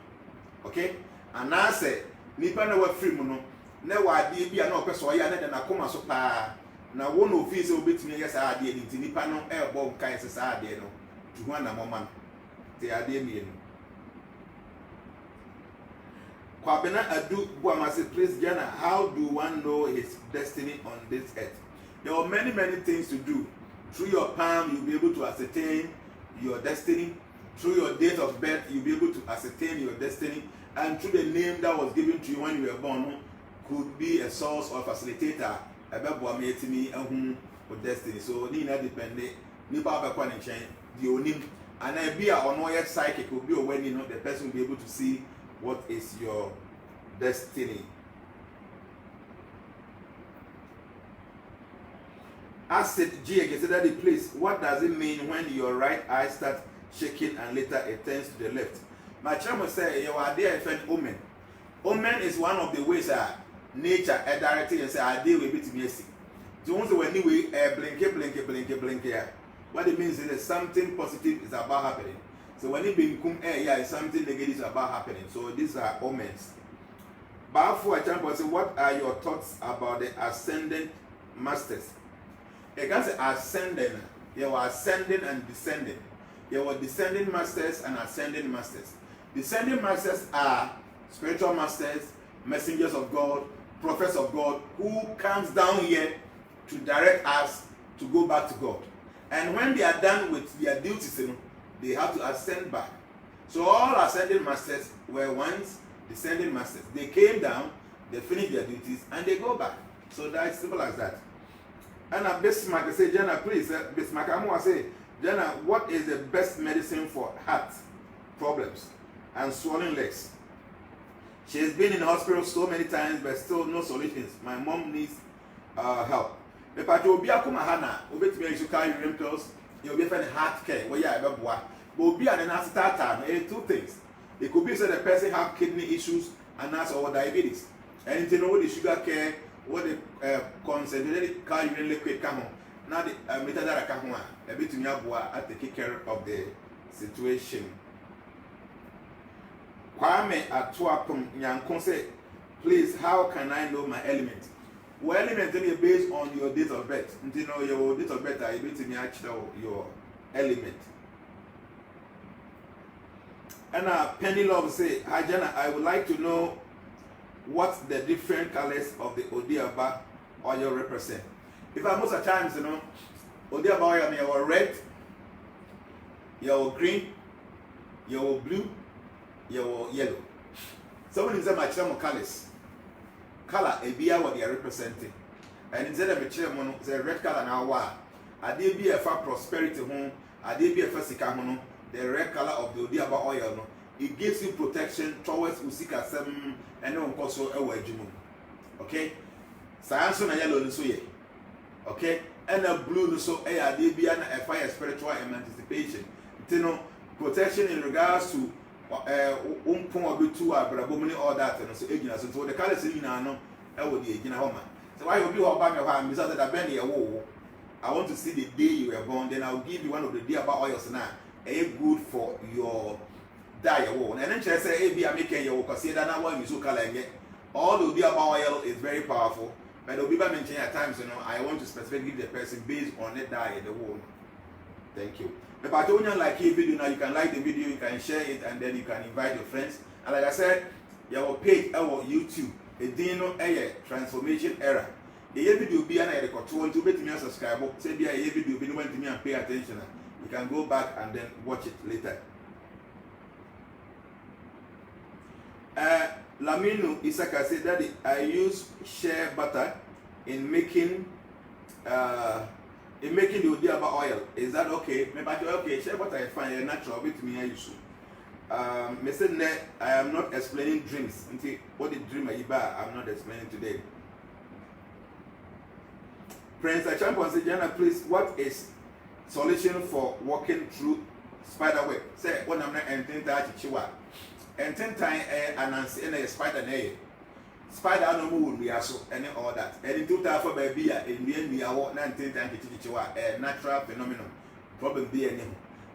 Okay? And I say, Nipa na wa free muno. Na wa ade bi na opeso ya na na koma so pa. Na wo no fi se obetumi yes ade ni nipa no e bo nkan se sa ade no. Tu ho na mama. Te ade mi enu. Kwabena adu buamase please Jnana, how do one know his destiny on this earth? There are many things to do. Through your palm you'll be able to ascertain your destiny. Through your date of birth, you'll be able to ascertain your destiny. And through the name that was given to you when you were born, could be a source or facilitator about for destiny. So, Nina dependent, Nipa Bakwan and Chain, the Onim, and I be a yet psychic will be when the person will be able to see what is your destiny. Acid G against the place. What does it mean when your right eye starts shaking and later it turns to the left? My chairman say you are there if an omen. Omen is one of the ways nature directly and say I deal with it mercy. So once when anyway blink. What it means is that something positive is about happening. So when it being something negative is about happening. So these are omens. But for example, say what are your thoughts about the ascendant masters? You can say ascending. You are ascending and descending. You are descending masters and ascending masters. Descending masters are spiritual masters, messengers of God, prophets of God, who comes down here to direct us to go back to God. And when they are done with their duties, they have to ascend back. So all ascending masters were once descending masters. They came down, they finished their duties, and they go back. So that's simple as that. And Bismarck say, Jnana, please, Bismarck, I'm going to say, Jnana, what is the best medicine for heart problems and swollen legs? She has been in the hospital so many times, but still no solutions. My mom needs help. The party will be a kumahana, will be to me to carry pills, you'll be finding heart care, where you are a boy. But be an answer time, two things. It could be that the person have kidney issues and that's or diabetes. And you know the sugar care, what the concentrated carrying liquid come on. Now the metadara come on, a bit to me at take care of the situation. Kwame Atuapum Nyankon say, please, how can I know my element? Well, element is based on your date of birth. You know your date of birth, I bet to me actually your element. And Penny Love say, hi Jnana, I would like to know what the different colors of the Odiaba oil represent. If I most of the times, Odiaba oil, you red, you green, you blue, yellow. Someone is a match colors. Color a beer what they are representing. And instead of a chairman, the red color now why? I did be a for prosperity home, I did be a for sikamono, the red color of the Odiaba oil. No? It gives you protection towards Usika 7 and no also a wedgemoon. Okay? Science on a yellow so ye. Okay? And a blue so a did be a fire spiritual emancipation. You know, protection in regards to all that and so ignorance. So the colors in no, I would be home. So I will be all back of him because that Benny a war. I want to see the day you were born, then I'll give you one of the day about oils now. A good for your diet. And then she say, hey, be a making your work, say that now one you so color get. All the day about oil is very powerful, but the people mentioning at times, you know, I want to specifically give the person based on the diet, the wall. Thank you. If I don't like a video now, you can like the video, you can share it, and then you can invite your friends. And like I said, your page, our YouTube, a dino a transformation era. A video be an editor to bet me a subscriber, say be a video, be went to me and pay attention. You can go back and then watch it later. Lamino Isaka said that I use shea butter in making the Odiaba oil. Is that okay? Maybe okay, shea butter is fine, natural with me I use. I am not explaining dreams. What the dream I'm not explaining today. Prince Champion said, Jnana, please, what is solution for walking through spider web? Say, when I'm not entering that chihuahua. And 10 times announce a spider nay. Spider no move we are so any all that. And in 2000 baby in the end we are 19 times chihuahua a natural phenomenon. Problem be any.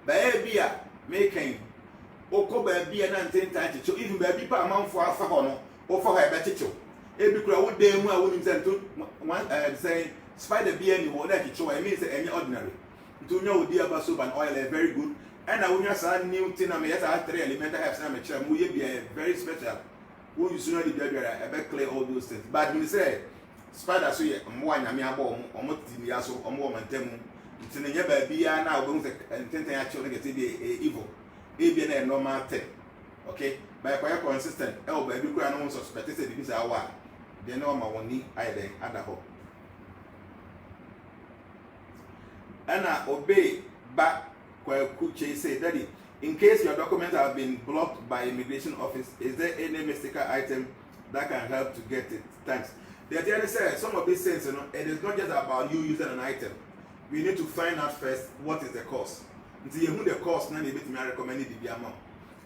Baby making Oko baby and 19 times to even baby per month for a or for her better chicho. Every crowd day more women send to one saying spider be any one that chicho, I mean any ordinary. To know dear basu and oil is very good. And I will just add new thing. I mean, yes, I have 3 elements. I have some chair. We be very special. Who you soon the baby, I bet clear all those things. But when you say spider, so you one, I mean, I'm more in the asso, or more than it's in the baby. I now don't intend to actually get evil. Maybe a normal thing. Okay, by quite consistent. Oh, baby, I don't suspect it. This is our they know my one knee. I then at the home. And I obey back. Kuche say, Daddy, in case your documents have been blocked by immigration office, is there any mystical item that can help to get it? Thanks. The attorney said some of these things, you know, it is not just about you using an item. We need to find out first what is the cost. Until you know the cost, now you bet me I recommend it the amount.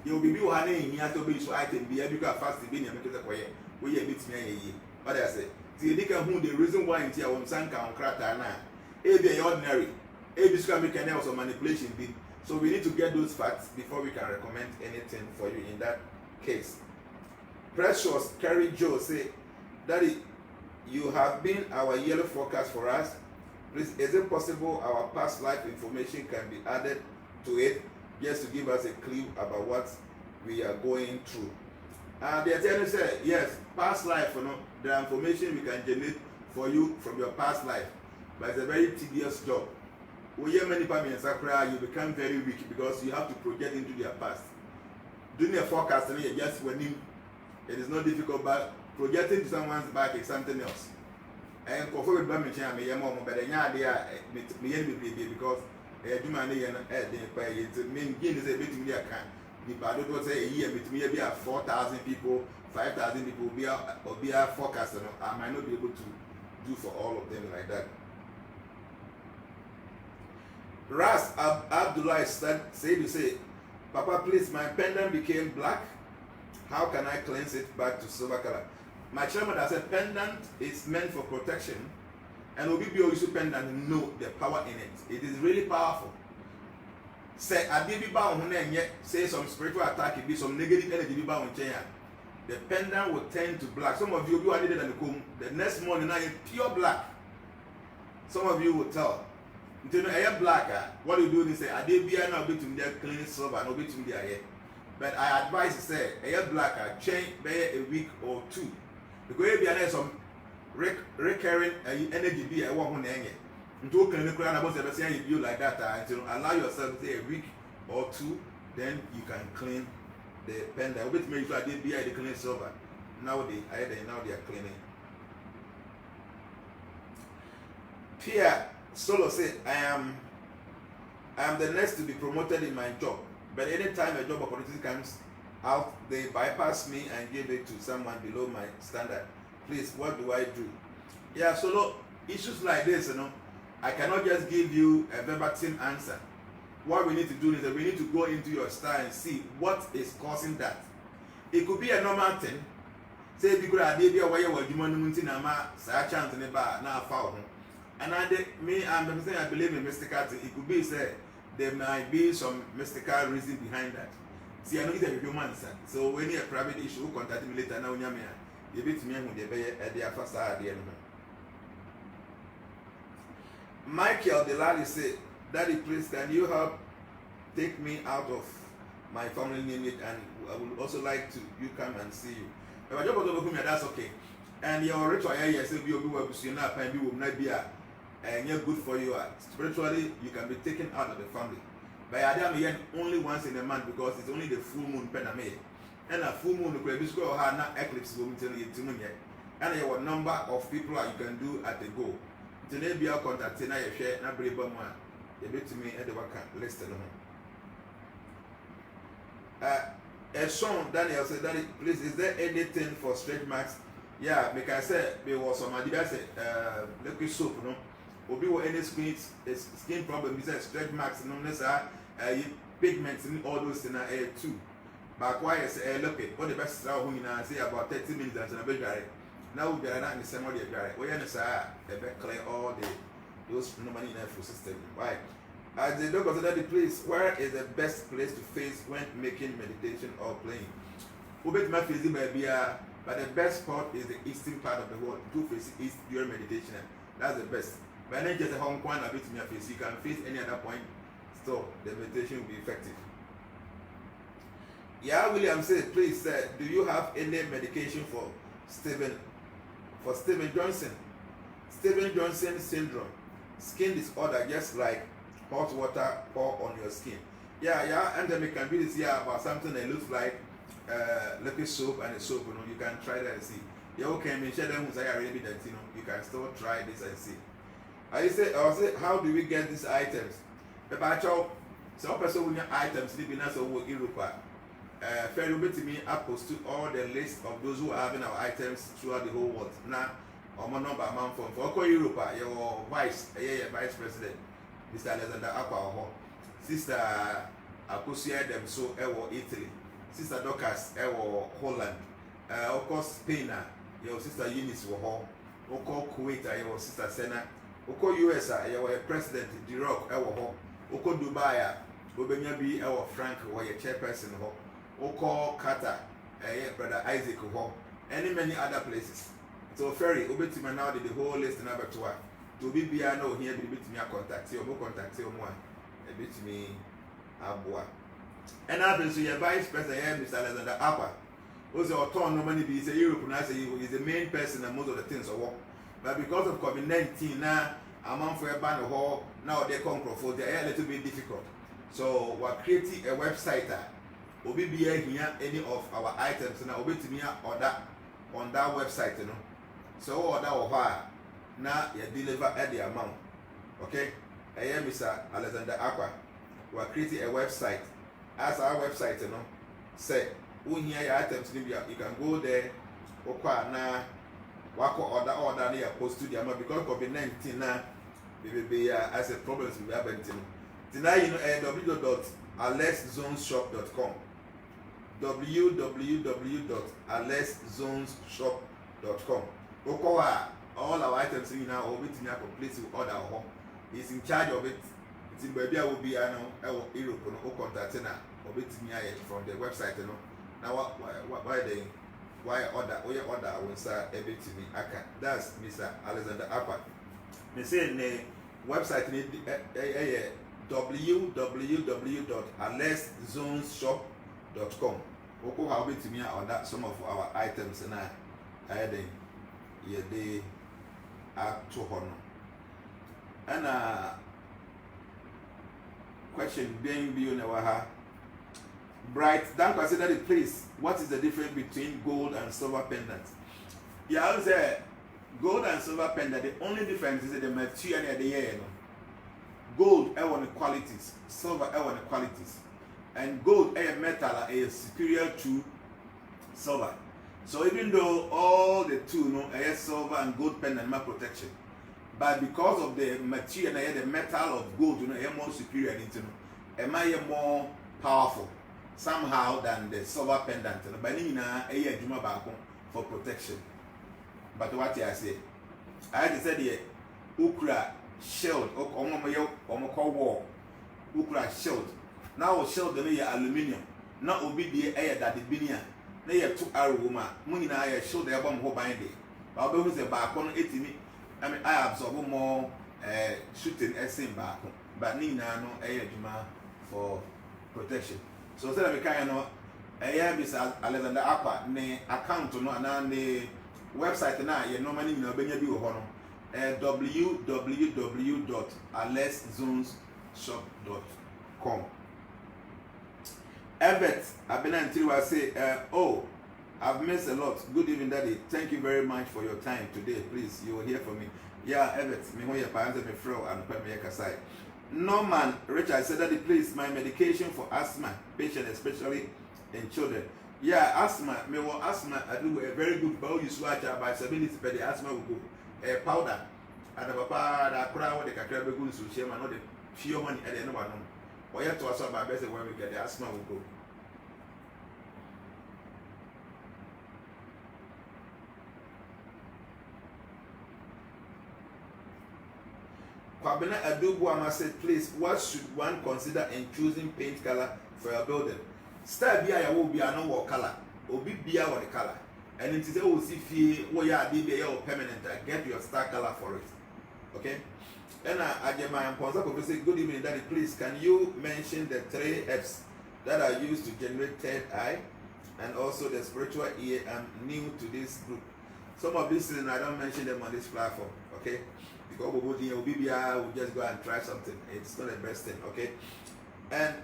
You will be honey in here to be so item be because fast to be near make it a quiet. We a bit me. But I say, see you can the reason why in here on Sanka on Krata now. It be ordinary. ABC can make any also manipulation bid. So we need to get those facts before we can recommend anything for you in that case. Precious Carrie Joe say, Daddy, you have been our yearly forecast for us. Please, is it possible our past life information can be added to it just to give us a clue about what we are going through? The attorney said, yes, past life, you know, the information we can generate for you from your past life, but it's a very tedious job. When you many in Sakura, you become very weak because you have to project into their past. Doing a forecast, just when it is not difficult, but projecting to someone's back is something else. And for with Bamicha, I may mom, but I idea because a human to mean is a bit in their account. The Bado was a year between maybe 4,000 people, 5,000 people be a forecaster. I might not be able to do for all of them like that. Ras Abdullah said to say, Papa, please, my pendant became black. How can I cleanse it back to silver color? My chairman has said pendant is meant for protection, and Obibi also pendant know the power in it. It is really powerful. Say say some spiritual attack, it be some negative energy on chair. The pendant will turn to black. Some of you are needed and the next morning now in pure black. Some of you will tell. Until I am black, what you do is say, I did be an bit to their clean silver and bit to their hair. But I advise to say, I am black, change by a week or 2. Because you have some recurring energy be a woman. Until clinical about the same you like that, until allow yourself to say a week or 2, then you can clean the pendant. Obet me usually they be the clean silver. Now they are cleaning. Pierre Solo said, I am the next to be promoted in my job. But anytime a job opportunity comes out, they bypass me and give it to someone below my standard. Please, what do I do? Yeah, Solo, issues like this, I cannot just give you a verbatim answer. What we need to do is that we need to go into your style and see what is causing that. It could be a normal thing. Say because I did a way where you want to know chance in the bar now found. And I'm saying I believe in mystical thing. It could be said there might be some mystical reason behind that. See, I know it's a human answer. So when you have a private issue, contact me later now. You beat me with the bay at the first idea. Michael the lady said, Daddy, please, can you help take me out of my family limit, and I would also like to you come and see you. If I just that's okay. And your ritual, yes, will be up and you will not be and you're good for you. Spiritually, you can be taken out of the family. By Adam, only once in a month because it's only the full moon Pendant. And a full moon could be score hard not eclipse will tell you yet. And there were number of people you can do at the go. Today be our contact, and I share not brave one. You bet to me at the work list. A song Daniel said, Daddy, please, is there anything for stretch marks? Yeah, because I said there was some idea liquid soap, Obi or any skin problem, besides stretch marks, no necessarily pigments in all those in air too. But why I say, look at what the best how we say about 30 minutes and a bit dry. Now we are not in the same way dry. We are clear all those normally in the system. Why? As the doctor said, the place, where is the best place to face when making meditation or playing? Ubet my face but the best spot is the eastern part of the world. To face east during meditation. That's the best. But then just a Hong Kong a bit to my face. You can face any other point, so the meditation will be effective. Yeah, William said, please, do you have any medication for Stephen Johnson? Stephen Johnson syndrome, skin disorder, just like hot water pour on your skin. Yeah, and then we can really see about something that looks like liquid soap and a soap. You can try that and see. Yeah, okay, me share them with that you can still try this and see. I say, how do we get these items? The batcho, some person with your items living as a work in Europa. Fairly bit to me, I post to all the list of those who are having our items throughout the whole world. Now, I'm a number amount from for Europa, your vice president, Mr. Alexander Aqua, Sister Akosia them so Italy, Sister Docas Holland, of course Spain, your sister Eunice Woho, Oko Kuwait, your sister Senna, Oko US, your president D-Rock Oko Dubai, Obenya B our Frank or your chairperson Oko Qatar, brother Isaac and many other places. So ferry obetima now the whole list in abattoir. To be no here be bit me a contact you contact you one a bit me abua. And after so your vice president Mr. Alexander Aqua. Also autonomy be say Europe now say he is the main person and most of the things of work. But because of COVID-19 now among for a ban hall now they come for they are a little bit difficult. So we're creating a website will be here any of our items now will be to me order on that website, So order or now you deliver at the amount. Okay? I am Mr. Alexander Aqua. We are creating a website. As our website, say who here your items you can go there. Okay, now order near post to the amount because COVID-19 now be as a problem we have tonight www.alexzoneshop.com www.alexzoneshop.com all our items in now or with complete order is in charge of it. It's in baby will be Europe or contact from the website now why order will start a bit to me. That's Mr. Alexander Aqua. They say the website www.alexzoneshop.com. Oko how bit to me order some of our items and I had a day at 200. And question being Bright, don't consider the place. What is the difference between gold and silver pendant? Yeah, I would say gold and silver pendant, the only difference is the material and the air. Gold, I want the qualities. Silver, I want the qualities. And gold, a metal, is superior to silver. So even though all the two, silver and gold pendant, my protection. But because of the material, the metal of gold, more superior, am I more powerful somehow than the silver pendant? But for protection. But what I say, I said here, Ukra shield, wall, Ukra shield. Now shield the aluminium. Now obi the air that the binia. They have 2 arrow woman. Munina I shield the bomb whole binding. But who is a back on 80 me? I mean, I absorb more shooting as same back, but Nina no air for protection. So instead of a kind of Alexander Aqua, ne account to no and the website now, you normally know Benjabi Hono, www.alexzoneshop.com. Everett, I've been until I say, oh, I've missed a lot. Good evening, Daddy. Thank you very much for your time today. Please, you will hear from me. Yeah, Everett, me your parents me fro and put me aside. Norman, Richard said, Daddy, please, my medication for asthma patient, especially in children. Yeah, asthma, me will asthma. I do a very good bow. You swatch by 70 per the asthma will go. A powder. And a papa that crowd the cacrab goes to shame and not the few money at the end of one. Or you have to also my best when we get the asthma will go. Kwabena Adubuama said, please, what should one consider in choosing paint color for your building? Star Bia will be an old color, or be Bia or the color. And it is always if you are permanent, get your star color for it. Okay? And I say, good evening, Daddy. Please, can you mention the 3 herbs that are used to generate third eye and also the spiritual ear? I'm new to this group. Some of these things I don't mention them on this platform. Okay? Because we will just go and try something. It's not the best thing, okay? And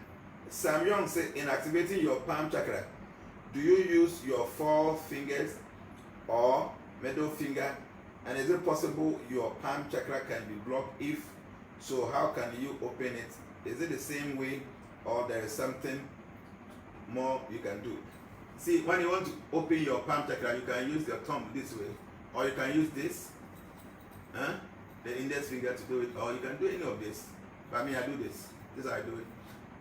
Sam Young said, in activating your palm chakra, do you use your 4 fingers or middle finger? And is it possible your palm chakra can be blocked? If so, how can you open it? Is it the same way or there is something more you can do? See, when you want to open your palm chakra, you can use your thumb this way, or you can use this. The index finger to do it, or you can do any of this. But me, I do this. This is how I do it.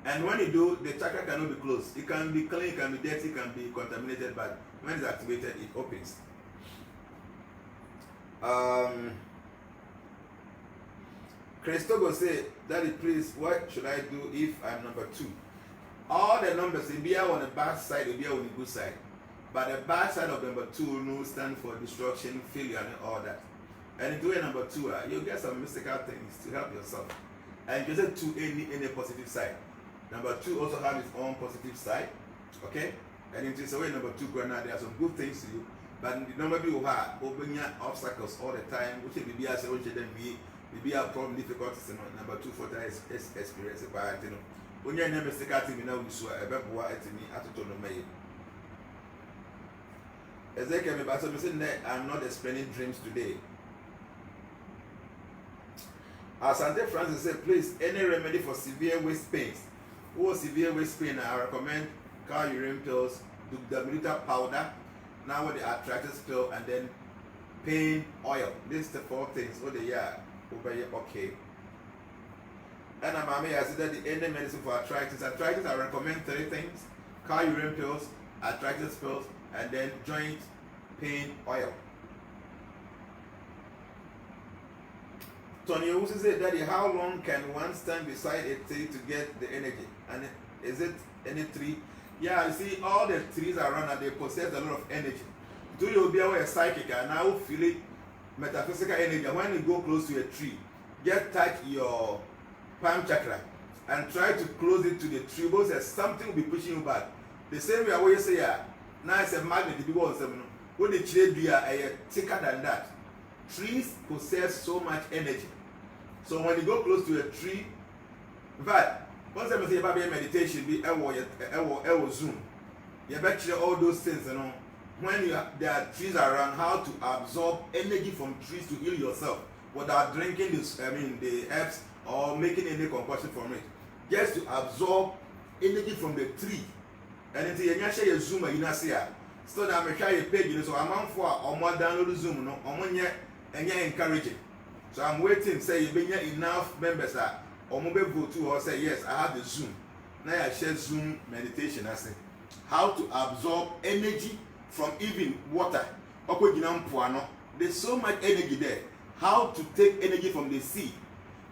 And when you do, the chakra cannot be closed. It can be clean, it can be dirty, it can be contaminated, but when it's activated, it opens. Christogo say, Daddy, please, what should I do if I'm number 2? All the numbers, if you are on the bad side, if you are on the good side. But the bad side of number 2 no stand for destruction, failure, and all that. And in doing number 2, you'll get some mystical things to help yourself. And you just to any positive side. Number 2 also have its own positive side. Okay? And it is away number 2, there are some good things to you. But the number people have open obstacles all the time, which will be as a which then be a problem difficulties. Number 2 for that is experience by you know. When you're never stick at me now, you saw a better what at me at the May. Ezekiel, but I'm not explaining dreams today. Asante Francis said, please, any remedy for severe waist pains? Who severe waist pain? I recommend cow urine pills, Dugdabrita powder, now with the arthritis pill, and then pain oil. These are the 4 things. What they are over here, okay. And I said that the any medicine for arthritis. Arthritis, I recommend 3 things: cow urine pills, arthritis pills, and then joint pain oil. Tony Owusu said, Daddy, how long can one stand beside a tree to get the energy? And is it any tree? Yeah, you see, all the trees around, they possess a lot of energy. Do you be a psychic and now feel it metaphysical energy? When you go close to a tree, just touch your palm chakra and try to close it to the tree, because something will be pushing you back. The same way I always say, now it's a magnet, when the tree are thicker than that. Trees possess so much energy. So when you go close to a tree, but Once I say about meditation, be a Zoom. You bet all those things, you know. When there are trees around, how to absorb energy from trees to heal yourself without drinking the herbs or making any concoction from it. Just to absorb energy from the tree. And until you share your Zoom, you know, so that I'm share your page, so I'm on for or more download Zoom, no, or one year and you're encouraging. So I'm waiting, say you've been enough members that or mobile vote to or say yes, I have the Zoom. Now I share Zoom meditation. I say how to absorb energy from even water. There's so much energy there. How to take energy from the sea.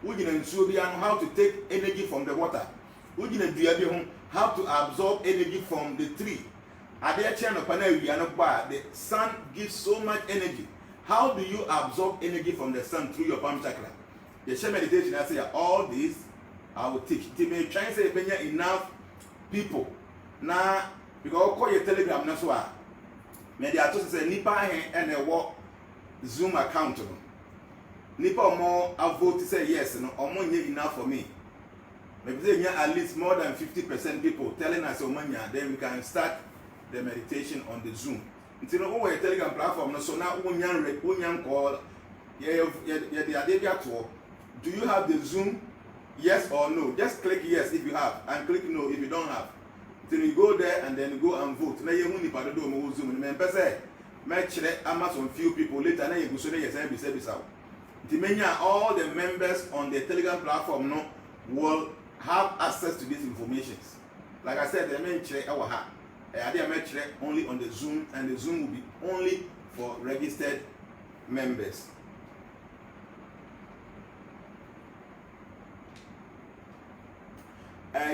How to take energy from the water. How to absorb energy from the tree. The sun gives so much energy. How do you absorb energy from the sun through your palm chakra? The share meditation, I say all this I will teach. They may try and say enough people. Now, because I'll call your telegram now, so maybe I just say nipa and a walk Zoom account. Nipa more I vote to say yes, no, or more enough for me. Maybe they at least more than 50% people telling us then we can start the meditation on the Zoom. Until over a telegram platform, so now one call. Do you have the Zoom? Yes or no? Just click yes if you have, and click no if you don't have. Then you go there and then you go and vote. Now you only part of the Zoom. Remember, say, match Amazon few people later. Now you go so yes, I be service out. All the members on the Telegram platform no will have access to these informations. Like I said, they may check our hat. They may check only on the Zoom, and the Zoom will be only for registered members.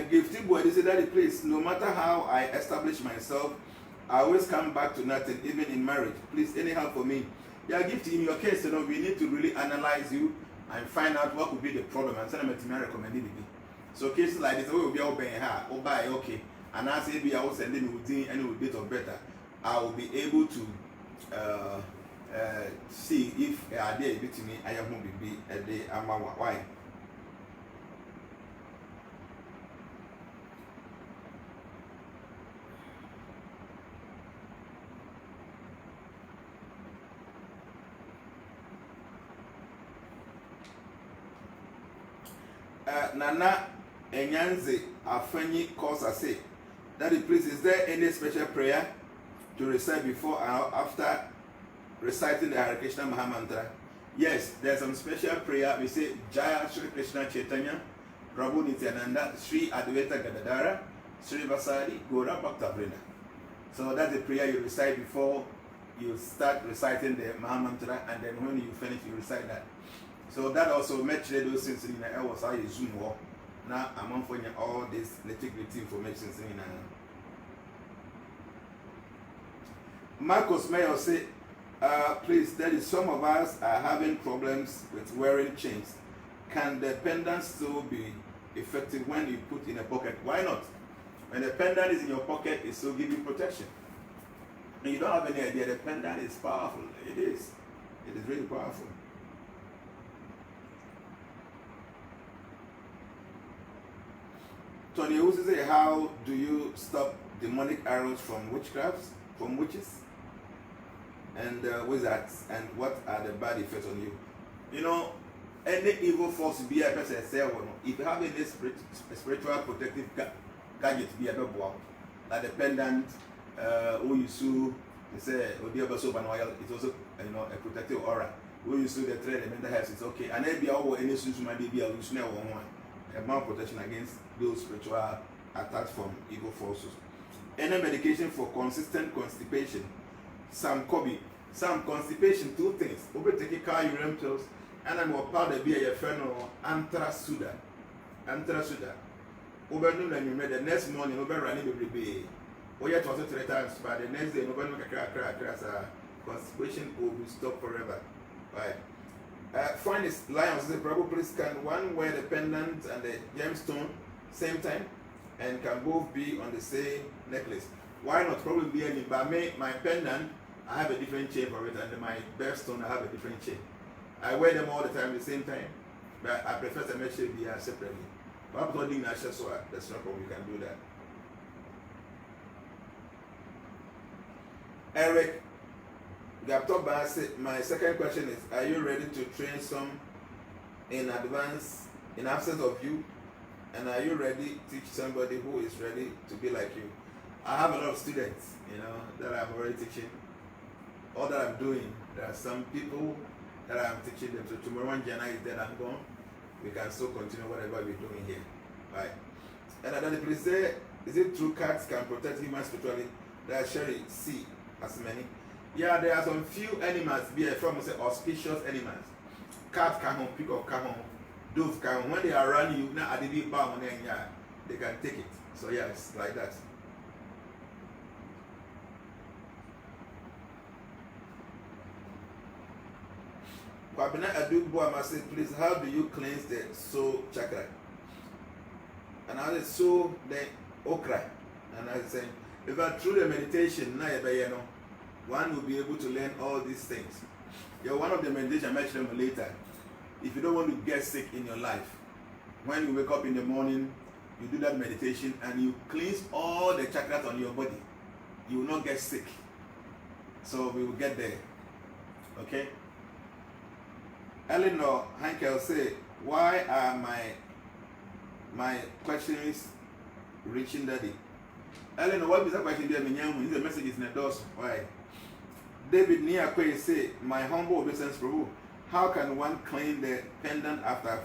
Gifty boy, this is that please. No matter how I establish myself, I always come back to nothing, even in marriage. Please, any help for me? Yeah, Gifty, in your case, we need to really analyze you and find out what could be the problem and send them to me recommended. So cases like this, we will be open here, or buy okay. And I say, I will send them with any date of better. I will be able to see if a day to me, I am going to be a day. Why? Nana Enyanze Afeni calls us say, Daddy, please, is there any special prayer to recite before or after reciting the Hare Krishna Maha Mantra? Yes, there's some special prayer. We say Jaya Shri Krishna Chaitanya, Prabhu Nityananda, Sri Advaita Gadadara, Sri Vasari, Gora Bhakta Vrinda. So that's the prayer you recite before you start reciting the Maha Mantra, and then when you finish, you recite that. So that also matched those things in the was how you Zoom walk. Now I'm on for all this nitty-gritty information in Marcos Mayo say, please, that is some of us are having problems with wearing chains. Can the pendant still be effective when you put in a pocket? Why not? When the pendant is in your pocket, it still gives you protection. And you don't have any idea, the pendant is powerful. It is. It is really powerful. Tony also say, how do you stop demonic arrows from witchcrafts, from witches, and wizards, and what are the bad effects on you? You know, any evil force be a person say, if you have any spiritual protective gadget be a double, like the pendant, who you sue, they say, soap and oil, it's also a protective aura. Who you sue the thread, the mental health, it's okay. And then be all any suit might be a one. A more protection against those spiritual attacks from evil forces. Any medication for consistent constipation. Some constipation, 2 things. Over taking car urine pills, and I'm more powder be a friend or antrasuda. Over noon and you made the next morning over running every day. Or yet also 3 times, but the next day over no crack, constipation will be stopped forever. Right. Find this lions, the probably can one wear the pendant and the gemstone same time and can both be on the same necklace. Why not? Probably be any, but my pendant, I have a different chain for it, and my birthstone, I have a different chain. I wear them all the time at the same time, but I prefer to make sure they are separately. Perhaps not doing Asha, so that's no problem. We can do that. Eric, my second question is: are you ready to train some in advance in absence of you? And are you ready to teach somebody who is ready to be like you? I have a lot of students, that I'm already teaching. All that I'm doing, there are some people that I'm teaching them. So tomorrow when Jnana is dead and gone, we can still continue whatever we're doing here. Right? And then please say, is it true cats can protect humans spiritually? That Sherry see as many. Yeah, there are some few animals, from say auspicious animals. Cats can pick up can dove can when they are around you, now at the big bar they can take it. So yeah, it's like that. Kwabena Adugbo say, please, how do you cleanse the soul chakra? And I said, so the okra. And I said, if I through the meditation, one will be able to learn all these things. One of the meditation I mentioned them later. If you don't want to get sick in your life, when you wake up in the morning, you do that meditation and you cleanse all the chakras on your body. You will not get sick. So we will get there. Okay? Eleanor Hankel say, why are my questions reaching Daddy? Eleanor, what is that question there? The message is in the doors. Why? David Niakwe say, my humble obeisance, Prabhu. How can one clean the pendant after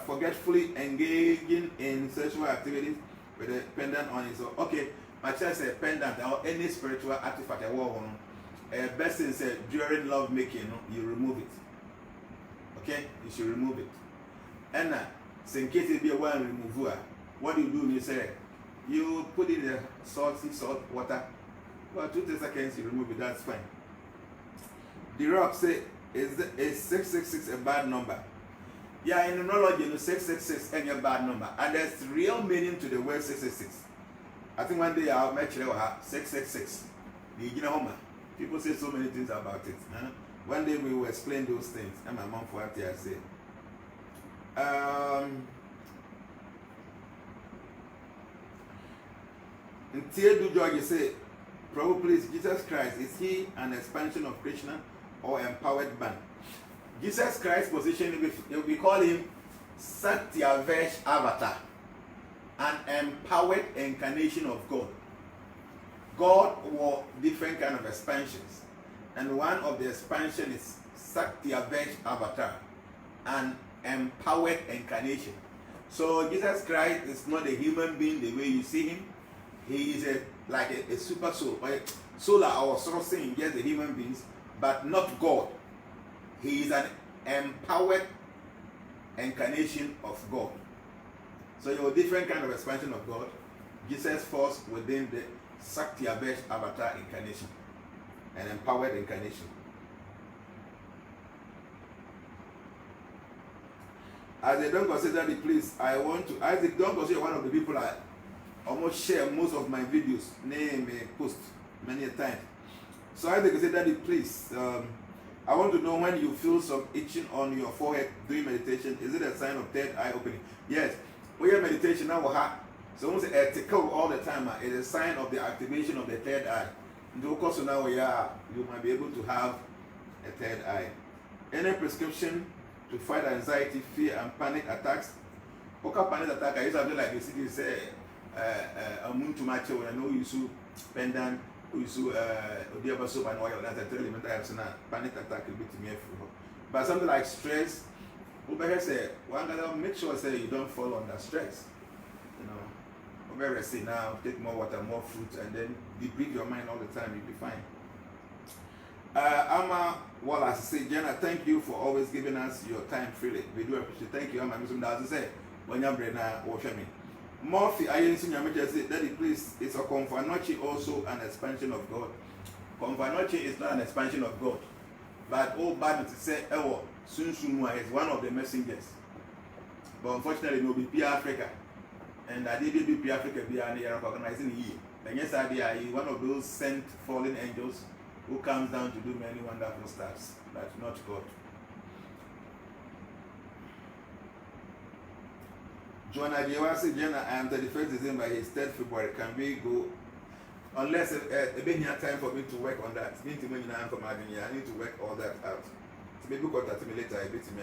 forgetfully engaging in sexual activities with the pendant on it? So, okay, my child said pendant or any spiritual artifact best thing said during love making, you remove it. Okay, you should remove it. And in case it be a one remover, what do you do? You say you put in the salt water. Well, 2 seconds you remove it. That's fine. The rock say, is 666 a bad number? Yeah, in numerology, 666 ain't a bad number, and there's real meaning to the word 666. I think one day I'll mention 666. People say so many things about it. One day we will explain those things. And my mom for what I say. In Tedu George say, probably please, Jesus Christ, is he an expansion of Krishna or empowered man? Jesus Christ's position, we call him Satyavesh Avatar, an empowered incarnation of God. God wore different kind of expansions, and one of the expansion is Satyavesh Avatar, an empowered incarnation. So Jesus Christ is not a human being the way you see him. He is like a super soul, or solar or something, just the human beings, but not God. He is an empowered incarnation of God. So you have different kind of expansion of God. Jesus falls within the Satyavesh Avatar incarnation, an empowered incarnation. As they don't consider the place, I want to. As they don't consider one of the people I almost share most of my videos, name a post many a time. So as they consider the place, I want to know when you feel some itching on your forehead during meditation, is it a sign of third eye opening? Yes. When you're meditation now, so when it's tickle all the time, it is a sign of the activation of the third eye. And of course, now you might be able to have a third eye. Any prescription to fight anxiety, fear, and panic attacks? Okay, panic attack, I used to have like the city say, a moon to match when I know you sue Pendant, you sue Odiaba soap and oil. That's a element I have seen a panic attack a bit to me. But something like stress, over say, one gotta make sure say you don't fall under stress. Over say now, take more water, more fruit, and then debrief your mind all the time, you'll be fine. Ama Wallace say, Jnana, thank you for always giving us your time freely. We do appreciate. Thank you, Ama. As I say, when you're brain wash me. Murphy, I ain't seen your say, Daddy, please, it's a Confanochi also an expansion of God. Confanochi is not an expansion of God. But all Bible to say, Sunsumwa is one of the messengers. But unfortunately, no be Africa. And I did be Africa be recognizing ye. And yes, I is one of those sent fallen angels who comes down to do many wonderful stuff, but not God. Jnana, I am 31st December, his 3rd February. Can we go? Unless a bit time for me to work on that. I need to work all that out. So maybe contact me later, a bit to me.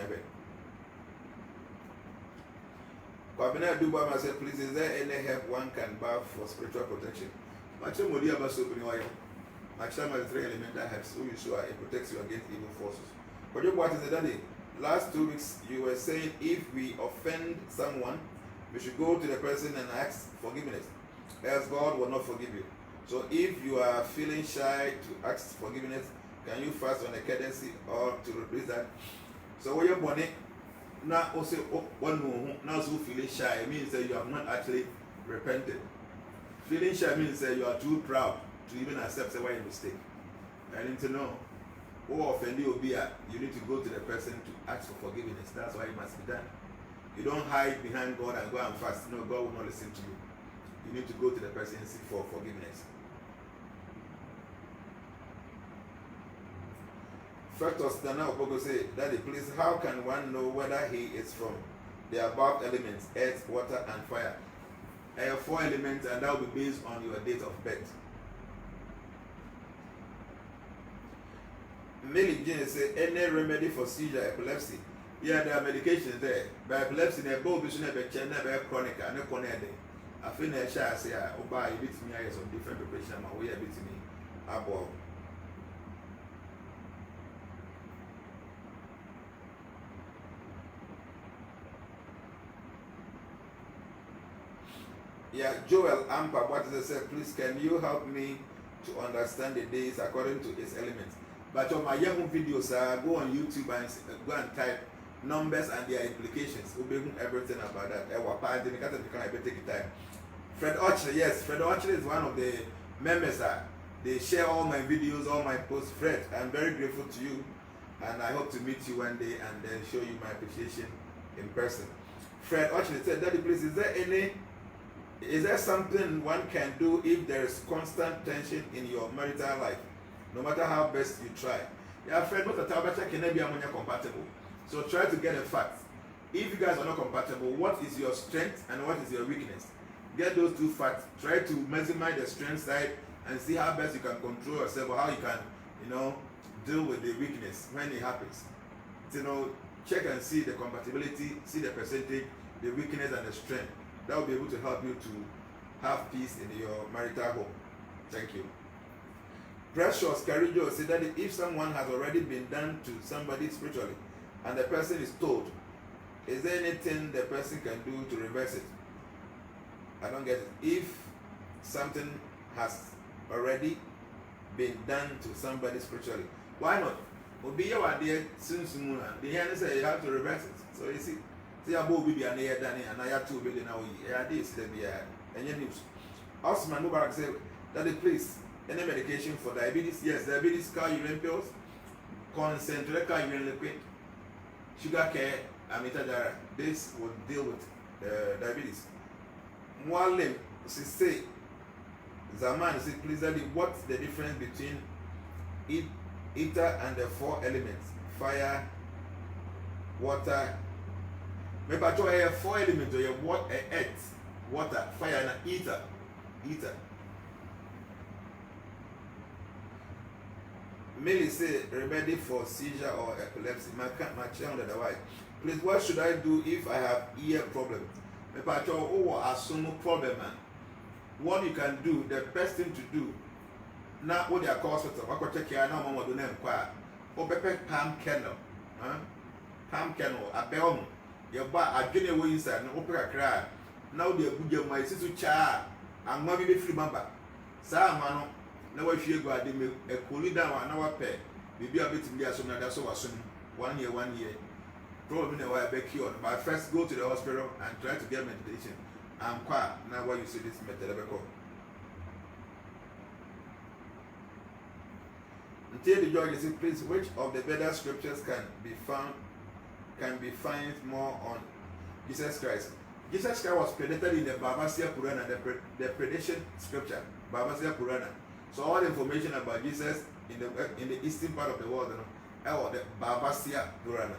Kwabena Duba myself, please, is there any help one can buy for spiritual protection? Much more about soap in oil. Much time as 3 elemental helps, so you sure it protects you against evil forces. But you what is the daddy? Last 2 weeks you were saying if we offend someone, we should go to the person and ask forgiveness, else God will not forgive you. So if you are feeling shy to ask forgiveness, can you fast on a cadency or to replace that? So when you're born, now also one now so feeling shy means that you have not actually repented. Feeling shy means that you are too proud to even accept a mistake. I need to know who offended you. You need to go to the person to ask for forgiveness. That's why it must be done. You don't hide behind God and go and fast. No, God will not listen to you. You need to go to the person and seek for forgiveness. First Ostana Obogo say, Daddy, please, how can one know whether he is from the above elements, earth, water, and fire? I have 4 elements, and that will be based on your date of birth. Millie Jane say, any remedy for seizure, epilepsy? Yeah, there are medications there. But epilepsy, there are both chronic and chronic. I feel I say, oh, buy a bit me, I have some different preparation, my way a bit me. Above. Yeah, Joel Ampa, what does it say? Please, can you help me to understand the days according to its elements? But on my young videos, go on YouTube and go and type numbers and their implications. We'll be everything about that. Take time. Fred Archer, yes, Fred Archer is one of the members. They share all my videos, all my posts. Fred, I'm very grateful to you, and I hope to meet you one day and then show you my appreciation in person. Fred Archer said, Daddy, please, is there something one can do if there is constant tension in your marital life, no matter how best you try? Yeah, Fred, what the Tabacha can be ammonia compatible. So try to get a fact. If you guys are not compatible, what is your strength and what is your weakness? Get those 2 facts. Try to maximize the strength side and see how best you can control yourself or how you can, deal with the weakness when it happens. Check and see the compatibility, see the percentage, the weakness and the strength. That will be able to help you to have peace in your marital home. Thank you. Precious Carijo said that if someone has already been done to somebody spiritually and the person is told, is there anything the person can do to reverse it? I don't get it. If something has already been done to somebody spiritually, why not? Obi your idea since the end say you have to reverse it. So you see. See about be an air Danny and I have 2 billion now. This the and your news. Osman Mubarak said that please any medication for diabetes? Yes, diabetes car urine pills, concentrated car urine liquid, sugar care, amitadara. This will deal with diabetes. Mualim say Zaman said please Daddy, what's the difference between ether and the 4 elements? Fire, water. Me pato have 4 elements or earth, water, fire, and ether. Millie say remedy for seizure or epilepsy. My child the wife. Please, what should I do if I have ear problem? Me pato assume problem man. What you can do, the best thing to do. Now what they are called hospital. I check here now. Mama do not inquire. O pepe palm kennel, palm kennel. A bell. Your bar, I get away inside and opera cry. Now they are good, my sister child, and maybe be free member. Sir, man, now if you go at them, a coolie down an hour pair, maybe a bit in the assume that's so soon. 1 year, 1 year. Probably a while back here. But first go to the hospital and try to get medication. I'm quiet now. Why you see this method? Until the judge says, please, which of the better scriptures can be found more on Jesus Christ? Jesus Christ was predated in the Bhavasya Purana, the predation scripture, Bhavasya Purana. So all the information about Jesus in the eastern part of the world, or the Bhavasya Purana.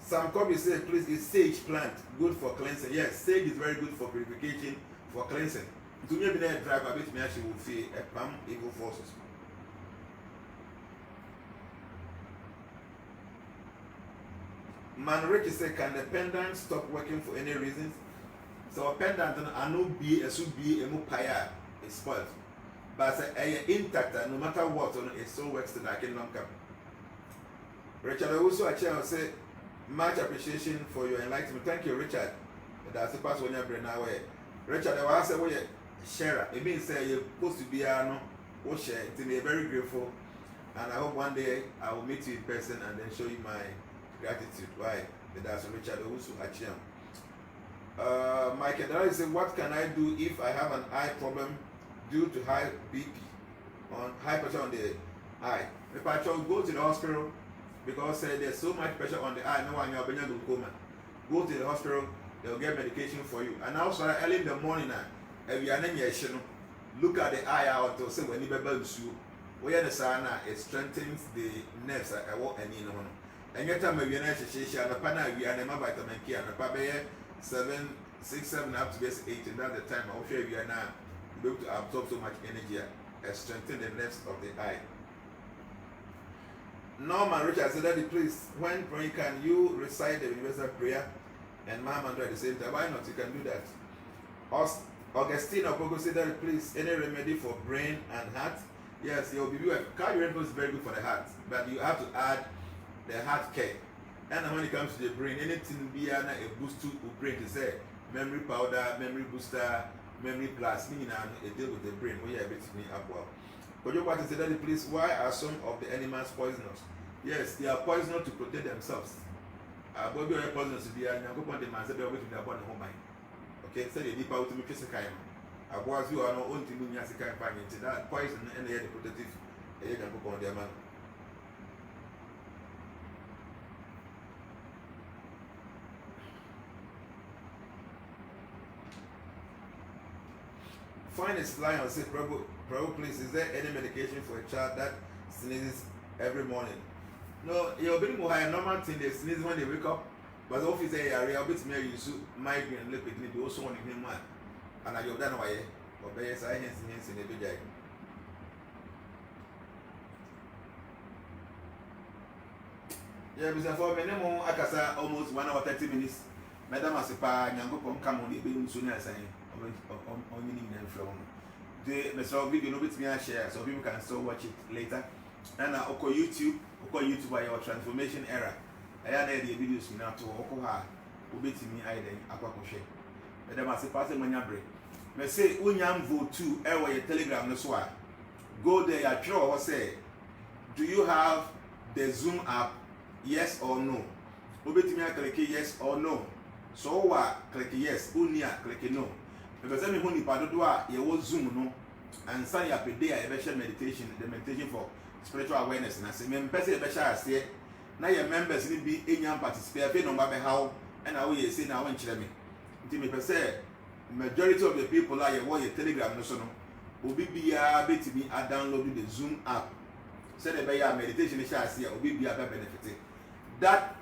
Some copies say, please, is sage plant good for cleansing? Yes, sage is very good for purification, for cleansing. To me, be there drive a bit me actually will feel a palm evil forces. Man Ricky said, can the pendant stop working for any reasons? So a pendant I know be a should be a mupaya is spoiled. But intact no matter what it still works till I can long come. Richard also a chair say much appreciation for your enlightenment. Thank you, Richard. That's the pass when you're bring away. Richard, I was say we share. It means say you're supposed to be no or share. To me very grateful. And I hope one day I will meet you in person and then show you my gratitude. Why? That's Richard also a chair. Michael Dara said, what can I do if I have an eye problem due to high BP, on high pressure on the eye? If I go to the hospital because there's so much pressure on the eye, no one you're glaucoma. Go to the hospital, they'll get medication for you. And also early in the morning, if you are look at the eye out to say when you where the sun it strengthens the nerves. I walk and you know. And yet time we are not the pana we are never vitamin K and the pabe 6, 7 up to base 8, and that's the time I'll show you are now able to absorb so much energy and strengthen the nerves of the eye. Norman Richard said that please, when praying, can you recite the universal prayer and Muhammad at the same time? Why not? You can do that. Augustine Opogo said that please, any remedy for brain and heart? Yes, your cardio is very good for the heart, but you have to add the heart care. And when it comes to the brain, anything be a boost to brain to say memory powder, memory booster, memory plus, meaning a deal with the brain. We are a bit up well. But you want to say that please, why are some of the animals poisonous? Yes, they are poisonous to protect themselves. But we are poisonous to be a young the man said they are waiting to their home mind. Okay, so they deep out to make a kind. I was you are not only to me as a kind of into that poison and they are the protective. They can go on their man. Finest Lion said, Prabhu, please, is there any medication for a child that sneezes every morning? No, you're a bit more high. Normal thing, they sneeze when they wake up. But the office area, a bit more you migraine, lip it, maybe also one in him one. And I have done away, but by I hands in the big. Yeah, Mr. For minimum, I can say almost 1 hour 30 minutes. Madam Asipa, Yango come on the being sooner saying. On meaning and from the video no bit me share so people can still watch it later. And oko YouTube by your transformation era. I had the videos now to oko ha obeti me iden akwakoshe. Madam as pass manya break. Me say unyam vote 2 e your Telegram no so a. Go there ya draw or say, do you have the Zoom app? Yes or no? Obeti me click yes or no. So what click yes, unia click no. Because every money part do you will Zoom no and say a day I ever meditation, the meditation for spiritual awareness. And I say, members, I say, now your members need be in your participate, no matter how, and I will say now when me. To say, majority of the people are your Telegram, no so no, will be a bit to be downloading the Zoom app. Say the bay meditation is shall see, will be a benefit. That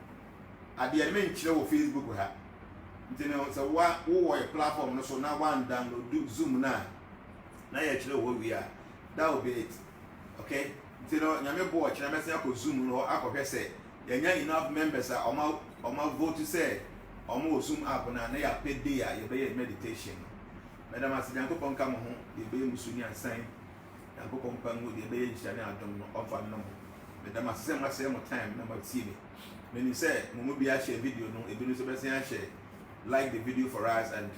at the end, Facebook will have. You know, so one who a platform, so now one download do Zoom now. Now you actually where we are. That will be it. Okay? You know, you watch, and I say I could Zoom or I could say, you enough members are on vote to say, almost Zoom up and they are paid there, you pay meditation. Madam, as Yanko Pon come home, you pay Musuni and sign, Yanko Pon with the bay in China, I don't know, offer number. Madam, I say my same time, number TV. When you say, Mumubia share video, no, it will be the share. Like the video for us and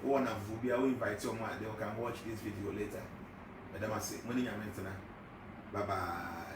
one of you will invite someone they can watch this video later. Madam, I say, morning, bye bye.